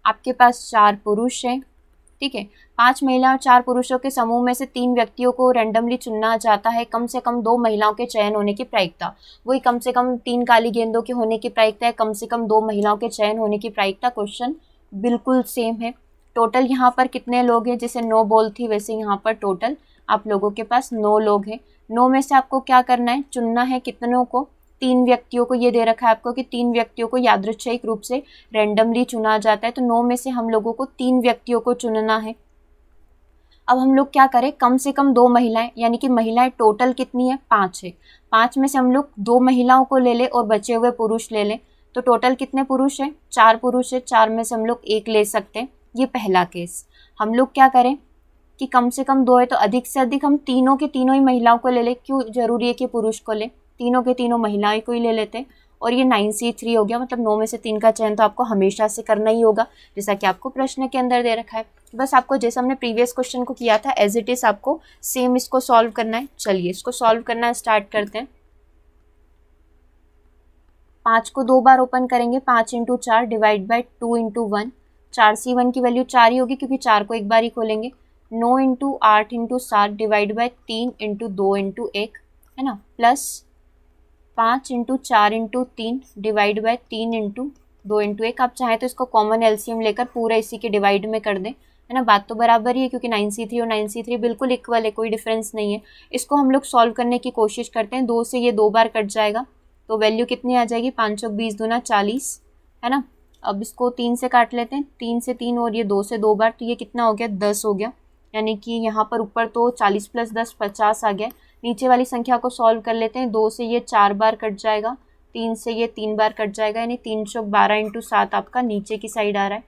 आपके पास 4 पुरुष हैं, ठीक है। 5 महिला और 4 पुरुषों के समूह में से 3 व्यक्तियों को रैंडमली चुनना जाता है। कम से कम 2 महिलाओं के चयन होने की प्रायिकता, वही कम से कम 3 काली गेंदों के होने की प्रायिकता है, कम से कम 2 महिलाओं के चयन होने की प्रायिकता। क्वेश्चन बिल्कुल सेम है। टोटल यहाँ पर कितने लोग हैं, जैसे 9 बॉल थी वैसे यहाँ पर टोटल आप लोगों के पास 9 लोग हैं। 9 में से आपको क्या करना है, चुनना है कितनों को, 3 व्यक्तियों को। ये दे रखा है आपको कि 3 व्यक्तियों को यादृच्छिक रूप से रैंडमली चुना जाता है। तो 9 में से हम लोगों को 3 व्यक्तियों को चुनना है। अब हम लोग क्या करें, कम से कम 2 महिलाएं, यानी कि महिलाएं टोटल कितनी है, 5 है। 5 में से हम लोग 2 महिलाओं को ले लें और बचे हुए पुरुष ले लें, तो टोटल कितने पुरुष हैं, 4 पुरुष है। 4 में से हम लोग 1 ले सकते हैं। ये पहला केस। हम लोग क्या करें कि कम से कम 2 है, तो अधिक से अधिक हम तीनों के तीनों ही महिलाओं को ले लें। क्यों जरूरी है कि पुरुष को ले, तीनों के तीनों महिलाएं को ही ले लेते हैं। और ये 9C3 हो गया, मतलब 9 में से 3 का चयन तो आपको हमेशा से करना ही होगा, जैसा कि आपको प्रश्न के अंदर दे रखा है। बस आपको जैसा हमने प्रीवियस क्वेश्चन को किया था एज इट इज आपको सेम इसको सॉल्व करना है। चलिए इसको सॉल्व करना स्टार्ट करते हैं। 5 को 2 बार ओपन करेंगे, 5 × 4 डिवाइड बाई 2 × 1। 4C1 की वैल्यू 4 ही होगी क्योंकि 4 को एक बार ही खोलेंगे। 9 × 8 × 7 डिवाइड बाई 3 × 2 × 1, है ना, प्लस 5 × 4 × 3 डिवाइड बाई 3 × 2 × 1। आप चाहें तो इसको कॉमन एलसीएम लेकर पूरा इसी के डिवाइड में कर दें, है ना। बात तो बराबर ही है क्योंकि 9C3 और 9C3 बिल्कुल इक्वल है, कोई डिफरेंस नहीं है। इसको हम लोग सॉल्व करने की कोशिश करते हैं। 2 से ये 2 बार कट जाएगा, तो वैल्यू कितनी आ जाएगी, 5 चौक 20 दूना 40, है ना। अब इसको 3 से काट लेते हैं, 3 से 3 और ये 2 से 2 बार, तो ये कितना हो गया, 10 हो गया। यानी कि यहाँ पर ऊपर तो 40 + 10 50 आ गया। नीचे वाली संख्या को सॉल्व कर लेते हैं। 2 से ये 4 बार कट जाएगा, 3 से ये 3 बार कट जाएगा, यानी 3 चौक 12 × 7 आपका नीचे की साइड आ रहा है।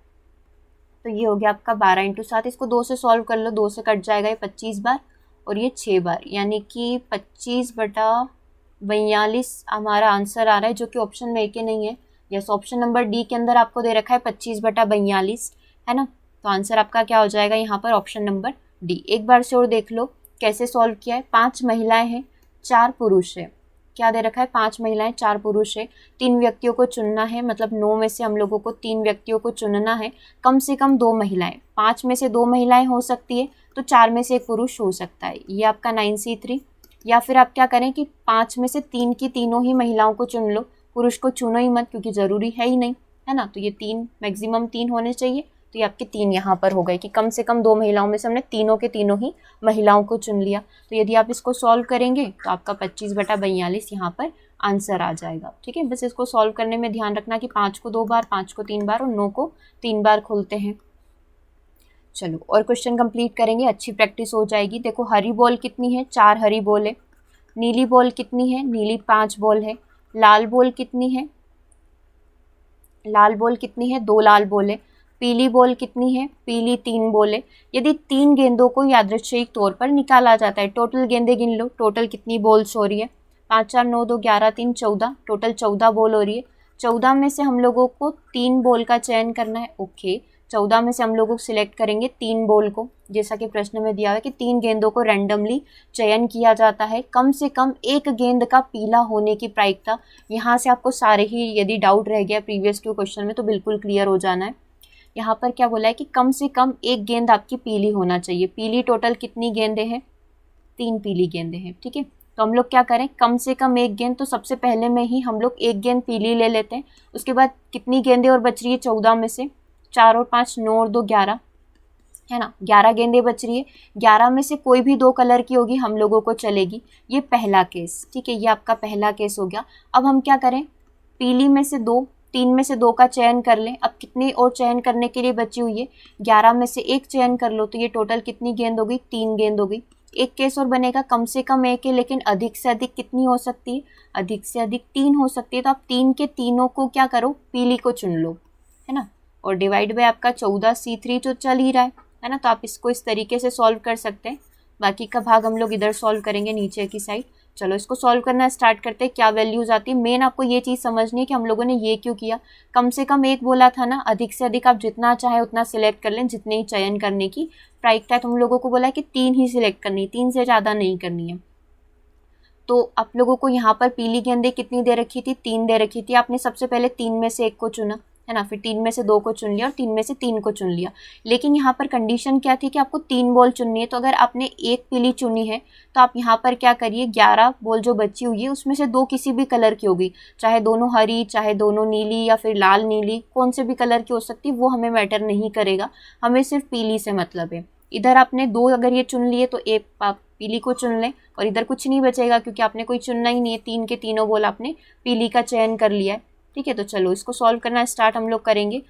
तो ये हो गया आपका 12 × 7। इसको 2 से सॉल्व कर लो, 2 से कट जाएगा ये 25 बार और ये 6 बार, यानी कि 25/42 हमारा आंसर आ रहा है, जो कि ऑप्शन में के नहीं है। यस, ऑप्शन नंबर डी के अंदर आपको दे रखा है 25/42, है ना। तो आंसर आपका क्या हो जाएगा यहाँ पर, ऑप्शन नंबर डी। एक बार से और देख लो कैसे सॉल्व किया है। 5 महिलाएं हैं, 4 पुरुष है। क्या दे रखा है, 5 महिलाएं 4 पुरुष है। 3 व्यक्तियों को चुनना है, मतलब 9 में से हम लोगों को 3 व्यक्तियों को चुनना है। कम से कम 2 महिलाएं, 5 में से 2 महिलाएं हो सकती है, तो 4 में से 1 पुरुष हो सकता है। ये आपका 9C3। या फिर आप क्या करें कि 5 में से 3 की तीनों ही महिलाओं को चुन लो, पुरुष को चुनो ही मत क्योंकि ज़रूरी है ही नहीं, है ना। तो ये 3 मैक्सिमम 3 होने चाहिए, तो ये आपके 3 यहाँ पर हो गए कि कम से कम 2 महिलाओं में से हमने तीनों के तीनों ही महिलाओं को चुन लिया। तो यदि आप इसको सॉल्व करेंगे तो आपका 25/42 यहाँ पर आंसर आ जाएगा। ठीक है, बस इसको सॉल्व करने में ध्यान रखना कि 5 को 2 बार, 5 को 3 बार और 9 को 3 बार खोलते हैं। चलो और क्वेश्चन कंप्लीट करेंगे, अच्छी प्रैक्टिस हो जाएगी। देखो हरी बॉल कितनी है, 4 हरी बॉल है। नीली बॉल कितनी है, नीली 5 बॉल है। लाल बॉल कितनी है, लाल बॉल कितनी है, 2 लाल बॉल है। पीली बॉल कितनी है, पीली 3 बॉल है। यदि 3 गेंदों को यादृच्छिक तौर पर निकाला जाता है, टोटल गेंदें गिन लो, टोटल कितनी बॉल्स हो रही है, 5 4 9 2 11 3 14, टोटल 14 बॉल हो रही है। 14 में से हम लोगों को 3 बॉल का चयन करना है। ओके, 14 में से हम लोग सिलेक्ट करेंगे 3 बॉल को, जैसा कि प्रश्न में दिया है कि 3 गेंदों को रैंडमली चयन किया जाता है। कम से कम एक गेंद का पीला होने की प्रायिकता, यहाँ से आपको सारे ही यदि डाउट रह गया प्रीवियस 2 क्वेश्चन में तो बिल्कुल क्लियर हो जाना है। यहाँ पर क्या बोला है कि कम से कम एक गेंद आपकी पीली होना चाहिए। पीली टोटल कितनी गेंदें हैं, 3 पीली गेंदें हैं। ठीक है, तो हम लोग क्या करें, कम से कम एक गेंद, तो सबसे पहले में ही हम लोग एक गेंद पीली ले लेते हैं। उसके बाद कितनी गेंदें और बच रही है, 14 में से 4 और 5 9 और 2 11 है ना, 11 गेंदें बच रही है। 11 में से कोई भी 2 कलर की होगी हम लोगों को चलेगी। ये पहला केस, ठीक है, ये आपका पहला केस हो गया। अब हम क्या करें, पीली में से 2, 3 में से 2 का चयन कर लें। अब कितनी और चयन करने के लिए बची हुई है, 11 में से 1 चयन कर लो, तो ये टोटल कितनी गेंद हो गई, 3 गेंद हो गई। एक केस और बनेगा, कम से कम एक है, लेकिन अधिक से अधिक कितनी हो सकती है, अधिक से अधिक 3 हो सकती है। तो आप 3 के तीनों को क्या करो, पीली को चुन लो, है ना, और डिवाइड बाय आपका 14C3 जो चल ही रहा है ना, तो आप इसको इस तरीके से सॉल्व कर सकते हैं। बाकी का भाग हम लोग इधर सॉल्व करेंगे नीचे की साइड। चलो इसको सॉल्व करना स्टार्ट करते हैं। क्या वैल्यूज आती है, मेन आपको ये चीज़ समझनी है कि हम लोगों ने ये क्यों किया। कम से कम एक बोला था ना, अधिक से अधिक आप जितना चाहे उतना सिलेक्ट कर लें, जितने ही चयन करने की प्रायिकता है। तो हम लोगों को बोला है कि 3 ही सिलेक्ट करनी है, 3 से ज़्यादा नहीं करनी है। तो आप लोगों को यहाँ पर पीली गेंदें कितनी दे रखी थी, 3 दे रखी थी। आपने सबसे पहले 3 में से 1 को चुना, है ना, फिर 3 में से 2 को चुन लिया और 3 में से 3 को चुन लिया। लेकिन यहाँ पर कंडीशन क्या थी कि आपको 3 बॉल चुननी है। तो अगर आपने एक पीली चुनी है तो आप यहाँ पर क्या करिए, 11 बॉल जो बची हुई है उसमें से 2 किसी भी कलर की होगी, चाहे दोनों हरी, चाहे दोनों नीली या फिर लाल नीली, कौन से भी कलर की हो सकती है, वो हमें मैटर नहीं करेगा, हमें सिर्फ पीली से मतलब है। इधर आपने 2 अगर ये चुन लिए तो एक आप पीली को चुन लें और इधर कुछ नहीं बचेगा क्योंकि आपने कोई चुनना ही नहीं है। 3 के तीनों बॉल आपने पीली का चयन कर लिया है। ठीक है, तो चलो इसको सॉल्व करना स्टार्ट हम लोग करेंगे।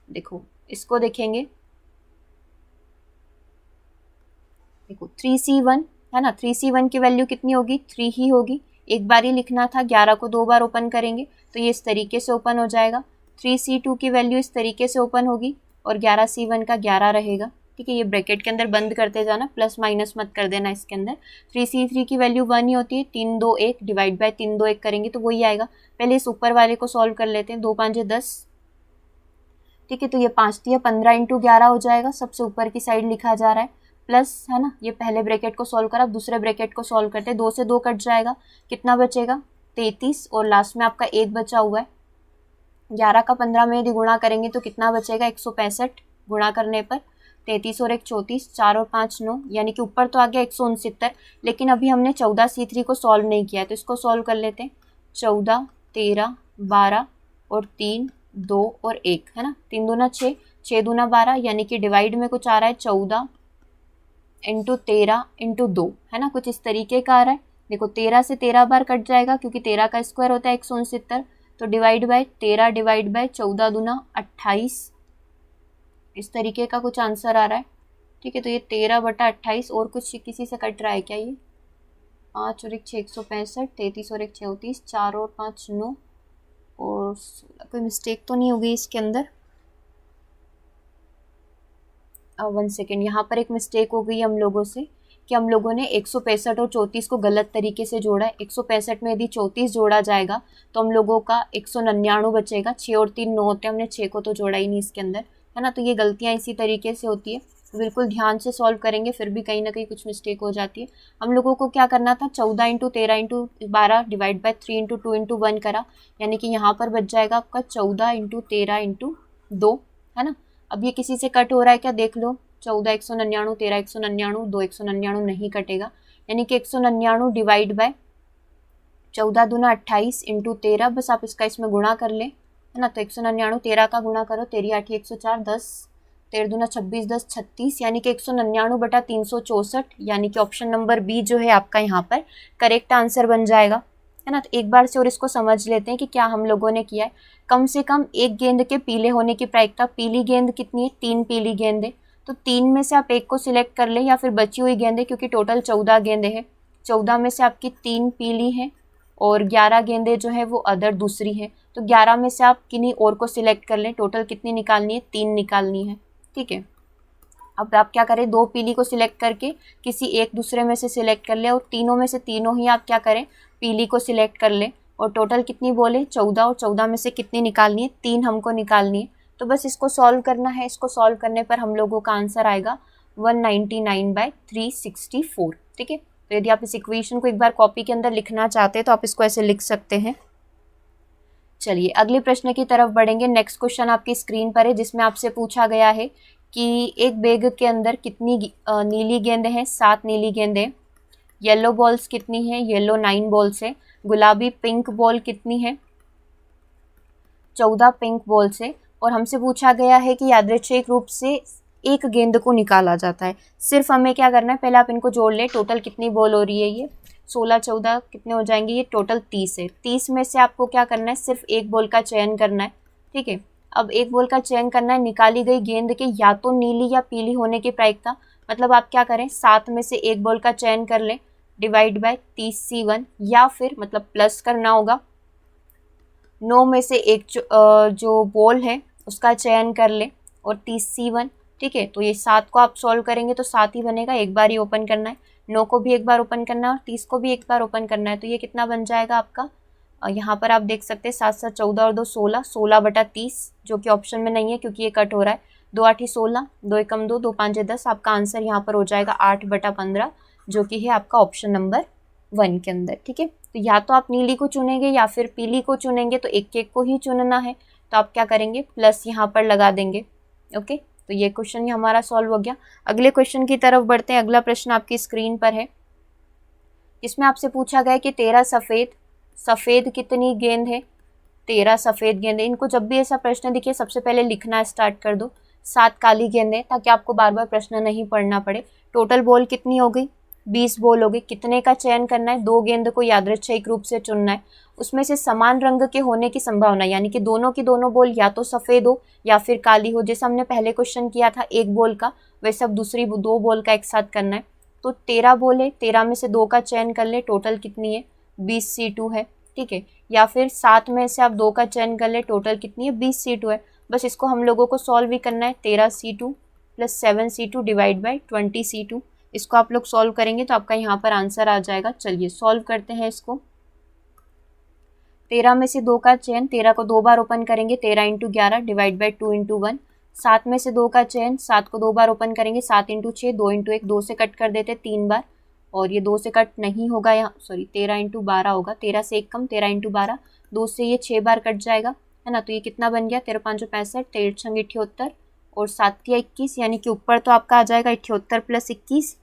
देखो इसको देखेंगे, देखो 3C1 है ना, 3C1 की वैल्यू कितनी होगी, 3 ही होगी। एक बार ही लिखना था, 11 को 2 बार ओपन करेंगे तो ये इस तरीके से ओपन हो जाएगा। 3C2 की वैल्यू इस तरीके से ओपन होगी और 11C1 का 11 रहेगा। ठीक है, ये ब्रैकेट के अंदर बंद करते जाना, प्लस माइनस मत कर देना इसके अंदर। 3C3 की वैल्यू 1 ही होती है, 3 2 1 डिवाइड बाय 3 2 1 करेंगे तो वही आएगा। पहले इस ऊपर वाले को सॉल्व कर लेते हैं, 2 5 10। ठीक है, तो ये 5 दिया 15 इंटू 11 हो जाएगा, सबसे ऊपर की साइड लिखा जा रहा है प्लस, है ना। ये पहले ब्रैकेट को सॉल्व करा, अब दूसरे ब्रैकेट को सॉल्व करते हैं। 2 से 2 कट जाएगा, कितना बचेगा, 33 और लास्ट में आपका 1 बचा हुआ है। 11 का 15 में यदि गुणा करेंगे तो कितना बचेगा, 165 गुणा करने पर 33 और 1 34, 4 और 5 9, यानी कि ऊपर तो आ गया 169। लेकिन अभी हमने 14C3 को सॉल्व नहीं किया है तो इसको सॉल्व कर लेते हैं। 14 13 12 और 3 2 और 1, है ना, 3 दूना 6, 6 दूना 12, यानी कि डिवाइड में कुछ आ रहा है 14 इंटू 13 इंटू 2, है ना, कुछ इस तरीके का आ रहा है। देखो 13 से 13 बार कट जाएगा क्योंकि 13 का स्क्वायर होता है 169, तो डिवाइड बाय 13 डिवाइड बाय 14 दूना 28, इस तरीके का कुछ आंसर आ रहा है। ठीक है, तो ये 13/28 और कुछ किसी से कट रहा है क्या, ये 5 और 1 6 165, 33 और 1 34, 4 और 5 9 और 16, कोई मिस्टेक तो नहीं होगी इसके अंदर। 1 सेकेंड, यहाँ पर एक मिस्टेक हो गई हम लोगों से कि हम लोगों ने 165 और 34 को गलत तरीके से जोड़ा है। 165 में यदि 34 जोड़ा जाएगा तो हम लोगों का 199 बचेगा। 6 और 3 9 होते हैं, हमने 6 को तो जोड़ा ही नहीं इसके अंदर, है ना। तो ये गलतियाँ इसी तरीके से होती है, बिल्कुल ध्यान से सॉल्व करेंगे फिर भी कहीं ना कहीं कुछ मिस्टेक हो जाती है। हम लोगों को क्या करना था, 14 into 13 into 12 divide by 3 into 2 into 1 करा, यानी कि यहाँ पर बच जाएगा आपका 14 इंटू 13 इंटू 2, है ना। अब ये किसी से कट हो रहा है क्या, देख लो, 14 199, 13 199, 2 199 नहीं कटेगा, यानी कि 199 डिवाइड बाय 14 दूना 28 इंटू 13, बस आप इसका इसमें गुणा कर लें है ना। तो 199 13 का गुणा करो, 13 8 104, 10 13 दूना 26, 10 36, यानी कि 199/364, यानी कि ऑप्शन नंबर बी जो है आपका यहाँ पर करेक्ट आंसर बन जाएगा, है ना। तो एक बार से और इसको समझ लेते हैं कि क्या हम लोगों ने किया है। कम से कम एक गेंद के पीले होने की प्रायिकता, पीली गेंद कितनी है, 3 पीली गेंद है, तो 3 में से आप एक को सिलेक्ट कर ले, या फिर बची हुई गेंदें, क्योंकि टोटल 14 गेंदें हैं, 14 में से आपकी 3 पीली हैं और 11 गेंदें जो है वो अदर दूसरी है, तो 11 में से आप किन्हीं और को सिलेक्ट कर लें। टोटल कितनी निकालनी है, 3 निकालनी है, ठीक है। अब आप क्या करें, 2 पीली को सिलेक्ट करके किसी एक दूसरे में से सिलेक्ट कर ले, और तीनों में से तीनों ही आप क्या करें, पीली को सिलेक्ट कर ले, और टोटल कितनी बोले 14, और 14 में से कितनी निकालनी है, 3 हमको निकालनी है। तो बस इसको सॉल्व करना है। इसको सॉल्व करने पर हम लोगों का आंसर आएगा 199/364, ठीक है। तो यदि आप इस इक्वेशन को एक बार कॉपी के अंदर लिखना चाहते हैं तो आप इसको ऐसे लिख सकते हैं। चलिए अगले प्रश्न की तरफ बढ़ेंगे। नेक्स्ट क्वेश्चन आपकी स्क्रीन पर है, जिसमें आपसे पूछा गया है कि एक बैग के अंदर कितनी नीली गेंदें हैं, 7 नीली गेंदें। येलो बॉल्स कितनी हैं, येलो 9 बॉल्स है। गुलाबी पिंक बॉल कितनी है, 14 पिंक बॉल्स है। और हमसे पूछा गया है कि यादृच्छिक रूप से एक गेंद को निकाला जाता है। सिर्फ हमें क्या करना है, पहले आप इनको जोड़ ले, टोटल कितनी बॉल हो रही है, ये 16 14 कितने हो जाएंगे, ये टोटल 30 है। 30 में से आपको क्या करना है, सिर्फ एक बॉल का चयन करना है, ठीक है। अब एक बॉल का चयन करना है, निकाली गई गेंद के या तो नीली या पीली होने की प्रायिकता, मतलब आप क्या करें, 7 में से एक बॉल का चयन कर लें, डिवाइड बाय 30C1, या फिर मतलब प्लस करना होगा, 9 में से एक जो बॉल है उसका चयन कर ले और 30C1, ठीक है। तो ये 7 को आप सॉल्व करेंगे तो 7 ही बनेगा, एक बार ही ओपन करना है। 9 को भी एक बार ओपन करना है और 30 को भी एक बार ओपन करना है। तो ये कितना बन जाएगा आपका, यहाँ पर आप देख सकते हैं 7 7 14 और 2 16, 16/30, जो कि ऑप्शन में नहीं है क्योंकि ये कट हो रहा है। 2 8 16, 2 1 2, 2 5 10, आपका आंसर यहाँ पर हो जाएगा 8/15, जो कि है आपका ऑप्शन नंबर 1 के अंदर, ठीक है। तो या तो आप नीली को चुनेंगे या फिर पीली को चुनेंगे, तो एक एक को ही चुनना है, तो आप क्या करेंगे, प्लस यहाँ पर लगा देंगे, ओके। तो ये क्वेश्चन हमारा सॉल्व हो गया। अगले क्वेश्चन की तरफ बढ़ते हैं। अगला प्रश्न आपकी स्क्रीन पर है, इसमें आपसे पूछा गया कि 13 सफ़ेद कितनी गेंद है, 13 सफ़ेद गेंदें। इनको जब भी ऐसा प्रश्न दिखे सबसे पहले लिखना स्टार्ट कर दो, 7 काली गेंदें, ताकि आपको बार बार प्रश्न नहीं पढ़ना पड़े। टोटल बॉल कितनी हो गई, 20 बॉल हो गई। कितने का चयन करना है, 2 गेंद को यादृच्छिक रूप से चुनना है, उसमें से समान रंग के होने की संभावना, यानी कि दोनों की दोनों बॉल या तो सफ़ेद हो या फिर काली हो। जैसे हमने पहले क्वेश्चन किया था एक बॉल का, वैसे अब दूसरी 2 बॉल का एक साथ करना है। तो 13 बॉल है, 13 में से 2 का चयन कर ले, टोटल कितनी है, 20C2 है, ठीक है। या फिर 7 में से आप 2 का चयन कर ले, टोटल कितनी है, 20C2 है। बस इसको हम लोगों को सॉल्व भी करना है, 13C2 + 7C2 divide by 20C2। इसको आप लोग सॉल्व करेंगे तो आपका यहाँ पर आंसर आ जाएगा। चलिए सॉल्व करते हैं इसको। 13 में से 2 का चयन, 13 को 2 बार ओपन करेंगे, 13 × 11 डिवाइड बाई 2 × 1। 7 में से 2 का चयन, 7 को 2 बार ओपन करेंगे, 7 × 6, 2 × 1, 2 से कट कर देते 3 बार, और ये 2 से कट नहीं होगा यहाँ, सॉरी 13 × 12 होगा, 13 से 1 कम, 13 × 12, 2 से ये 6 बार कट जाएगा, है ना। तो ये कितना बन गया, 13 5 65, 13 6 78 और 7 21, यानी कि ऊपर तो आपका आ जाएगा 78 + 21।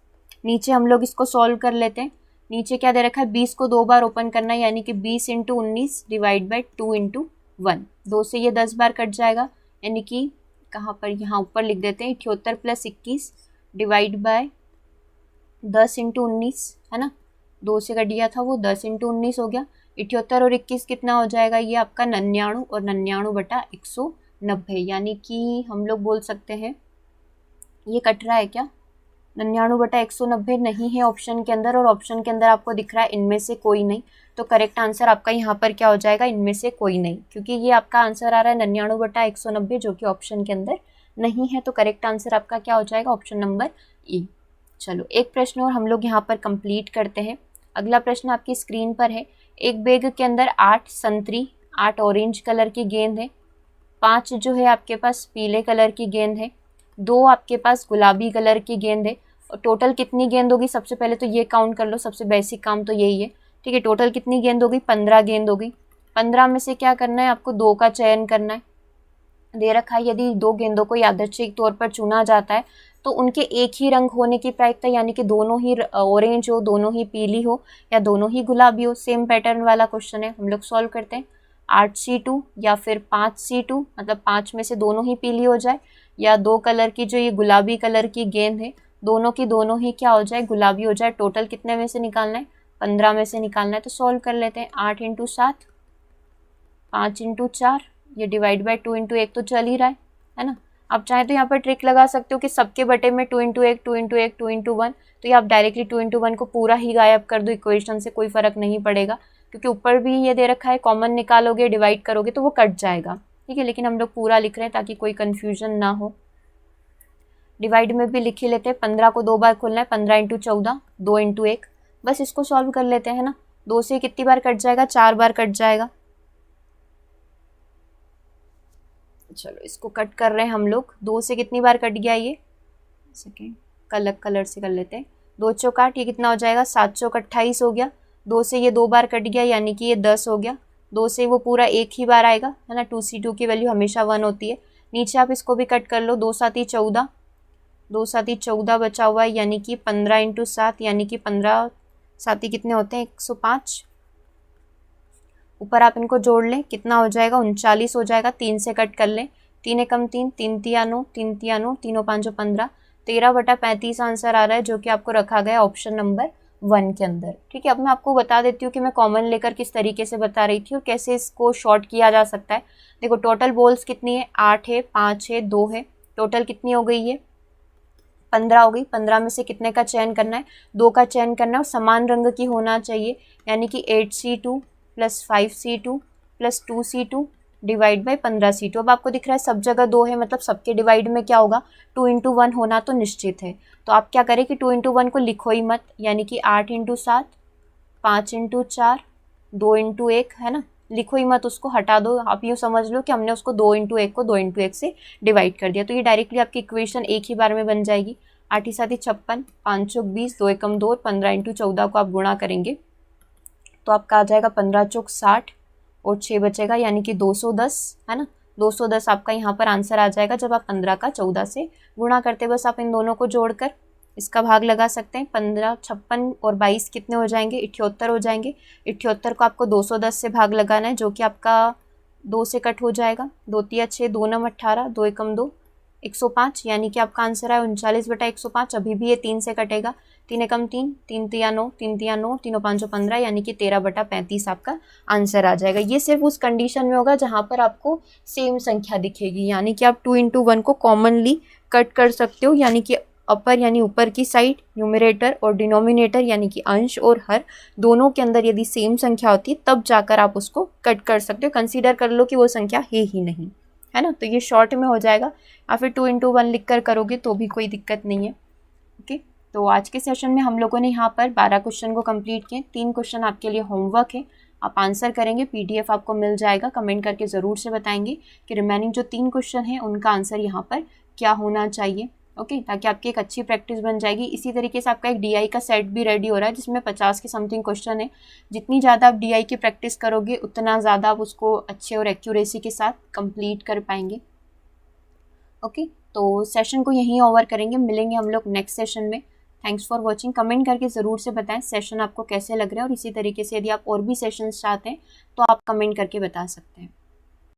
नीचे हम लोग इसको सॉल्व कर लेते हैं। नीचे क्या दे रखा है, 20 को 2 बार ओपन करना है, यानी कि 20 × 19 डिवाइड बाई 2 × 1। 2 से ये 10 बार कट जाएगा, यानी कि कहाँ पर, यहाँ ऊपर लिख देते हैं 78 + 21 डिवाइड बाय 10 × 19, है ना। 2 से कट गया था वो, 10 × 19 हो गया। 78 और 21 कितना हो जाएगा, ये आपका 99 और 99/190, यानी कि हम लोग बोल सकते हैं ये कट रहा है क्या, 99/190 नहीं है ऑप्शन के अंदर, और ऑप्शन के अंदर आपको दिख रहा है इनमें से कोई नहीं। तो करेक्ट आंसर आपका यहाँ पर क्या हो जाएगा, इनमें से कोई नहीं, क्योंकि ये आपका आंसर आ रहा है 99/190, जो कि ऑप्शन के अंदर नहीं है। तो करेक्ट आंसर आपका क्या हो जाएगा, ऑप्शन नंबर ई। चलो एक प्रश्न और हम लोग यहाँ पर कंप्लीट करते हैं। अगला प्रश्न आपकी स्क्रीन पर है, एक बैग के अंदर 8 संतरी, 8 ऑरेंज कलर की गेंद है, 5 जो है आपके पास पीले कलर की गेंद है, 2 आपके पास गुलाबी कलर की गेंद है। और टोटल कितनी गेंद होगी, सबसे पहले तो ये काउंट कर लो, सबसे बेसिक काम तो यही है, ठीक है। टोटल कितनी गेंद होगी, 15 गेंद होगी। 15 में से क्या करना है, आपको 2 का चयन करना है। दे रखा है यदि 2 गेंदों को यादृच्छिक तौर पर चुना जाता है तो उनके एक ही रंग होने की प्रायिकता, यानी कि दोनों ही ऑरेंज हो, दोनों ही पीली हो या दोनों ही गुलाबी हो। सेम पैटर्न वाला क्वेश्चन है, हम लोग सॉल्व करते हैं। 8C2 या फिर 5C2, मतलब 5 में से दोनों ही पीली हो जाए, या 2 कलर की जो ये गुलाबी कलर की गेंद है दोनों की दोनों ही क्या हो जाए, गुलाबी हो जाए। टोटल कितने में से निकालना है, 15 में से निकालना है। तो सॉल्व कर लेते हैं। 8 × 7, 5 × 4, ये डिवाइड बाय 2 × 1 तो चल ही रहा है ना। आप चाहें तो यहाँ पर ट्रिक लगा सकते हो कि सबके बटे में 2 × 1, 2 × 1, 2 × 1, तो ये आप डायरेक्टली 2 × 1 को पूरा ही गायब कर दो इक्वेशन से, कोई फर्क नहीं पड़ेगा, क्योंकि ऊपर भी ये दे रखा है, कॉमन निकालोगे डिवाइड करोगे तो वो कट जाएगा, ठीक है। लेकिन हम लोग पूरा लिख रहे हैं ताकि कोई कन्फ्यूजन ना हो। डिवाइड में भी लिख ही लेते हैं। 15 को 2 बार खोलना है, 15 × 14, 2 × 1, बस इसको सॉल्व कर लेते हैं ना। 2 से कितनी बार कट जाएगा, 4 बार कट जाएगा। चलो इसको कट कर रहे हैं हम लोग। 2 से कितनी बार कट गया ये, सेकेंड अलग कलर से कर लेते हैं। 2 चौक 8, ये कितना हो जाएगा, 7 चौक 28 हो गया। 2 से ये 2 बार कट गया यानी कि ये 10 हो गया। 2 से वो पूरा एक ही बार आएगा, है ना। 2C2 की वैल्यू हमेशा 1 होती है। नीचे आप इसको भी कट कर लो। 2 7 14, 2 7 14 बचा हुआ है, यानी कि 15 × 7, यानी कि 15 7 कितने होते हैं, 105। ऊपर आप इनको जोड़ लें, कितना हो जाएगा, 39 हो जाएगा। 3 से कट कर लें, 3 एकम 3, 3 तिया 9, 3 तिया 9, 3 5 15, 13/35 आंसर आ रहा है, जो कि आपको रखा गया ऑप्शन नंबर 1 के अंदर, ठीक है। अब मैं आपको बता देती हूँ कि मैं कॉमन लेकर किस तरीके से बता रही थी और कैसे इसको शॉर्ट किया जा सकता है। देखो टोटल बॉल्स कितनी है, 8 है, 5 है, 2 है, टोटल कितनी हो गई है, 15 हो गई। 15 में से कितने का चयन करना है, 2 का चयन करना है और समान रंग की होना चाहिए, यानी कि 8C2 + 5C2 + 2C2 divide by 15C2। अब आपको दिख रहा है सब जगह 2 है, मतलब सबके डिवाइड में क्या होगा, 2 × 1 होना तो निश्चित है। तो आप क्या करें कि 2 × 1 को लिखो ही मत, यानी कि 8 × 7, 5 × 4, 2 × 1, है ना, लिखो ही मत, उसको हटा दो। आप यूँ समझ लो कि हमने उसको 2 × 1 को 2 × 1 से डिवाइड कर दिया, तो ये डायरेक्टली आपकी इक्वेशन एक ही बार में बन जाएगी। 8 × 7 = 56, 5 चौक 20, 2 एकम 2, 15 × 14 को आप गुणा करेंगे तो आपका आ जाएगा 15 चौक 60 और 6 बचेगा, यानी कि 210, है ना। 210 आपका यहाँ पर आंसर आ जाएगा जब आप 15 का 14 से गुणा करते। बस आप इन दोनों को जोड़कर इसका भाग लगा सकते हैं। 15, 56 और 22 कितने हो जाएंगे, 78 हो जाएंगे। 78 को आपको 210 से भाग लगाना है, जो कि आपका 2 से कट हो जाएगा। 2 तिया 6, 2 9 18, 2 एकम 2, 105, यानी कि आपका आंसर है 39/105। अभी भी ये 3 से कटेगा। 3 एकम 3, 3 तिया 9, 3 तिया 9, 3 5 15, यानी कि 13/35 आपका आंसर आ जाएगा। ये सिर्फ उस कंडीशन में होगा जहाँ पर आपको सेम संख्या दिखेगी, यानी कि आप 2 × 1 को कॉमनली कट कर सकते हो, यानी कि अपर यानी ऊपर की साइड न्यूमरेटर और डिनोमिनेटर यानी कि अंश और हर दोनों के अंदर यदि सेम संख्या होती है तब जाकर आप उसको कट कर सकते हो। कंसीडर कर लो कि वो संख्या है ही नहीं, है ना। तो ये शॉर्ट में हो जाएगा, या फिर 2 × 1 लिख कर करोगे तो भी कोई दिक्कत नहीं है। ओके, तो आज के सेशन में हम लोगों ने यहाँ पर 12 क्वेश्चन को कंप्लीट किए। 3 क्वेश्चन आपके लिए होमवर्क है, आप आंसर करेंगे, PDF आपको मिल जाएगा। कमेंट करके ज़रूर से बताएंगे कि रिमेनिंग जो 3 क्वेश्चन हैं उनका आंसर यहाँ पर क्या होना चाहिए। ओके, ताकि आपकी एक अच्छी प्रैक्टिस बन जाएगी। इसी तरीके से आपका एक DI का सेट भी रेडी हो रहा है जिसमें 50 के समथिंग क्वेश्चन है। जितनी ज़्यादा आप DI की प्रैक्टिस करोगे उतना ज़्यादा आप उसको अच्छे और एक्यूरेसी के साथ कंप्लीट कर पाएंगे। ओके, तो सेशन को यहीं ओवर करेंगे, मिलेंगे हम लोग नेक्स्ट सेशन में। Thanks for watching. कमेंट करके ज़रूर से बताएं सेशन आपको कैसे लग रहे हैं, और इसी तरीके से यदि आप और भी सेशंस चाहते हैं तो आप कमेंट करके बता सकते हैं।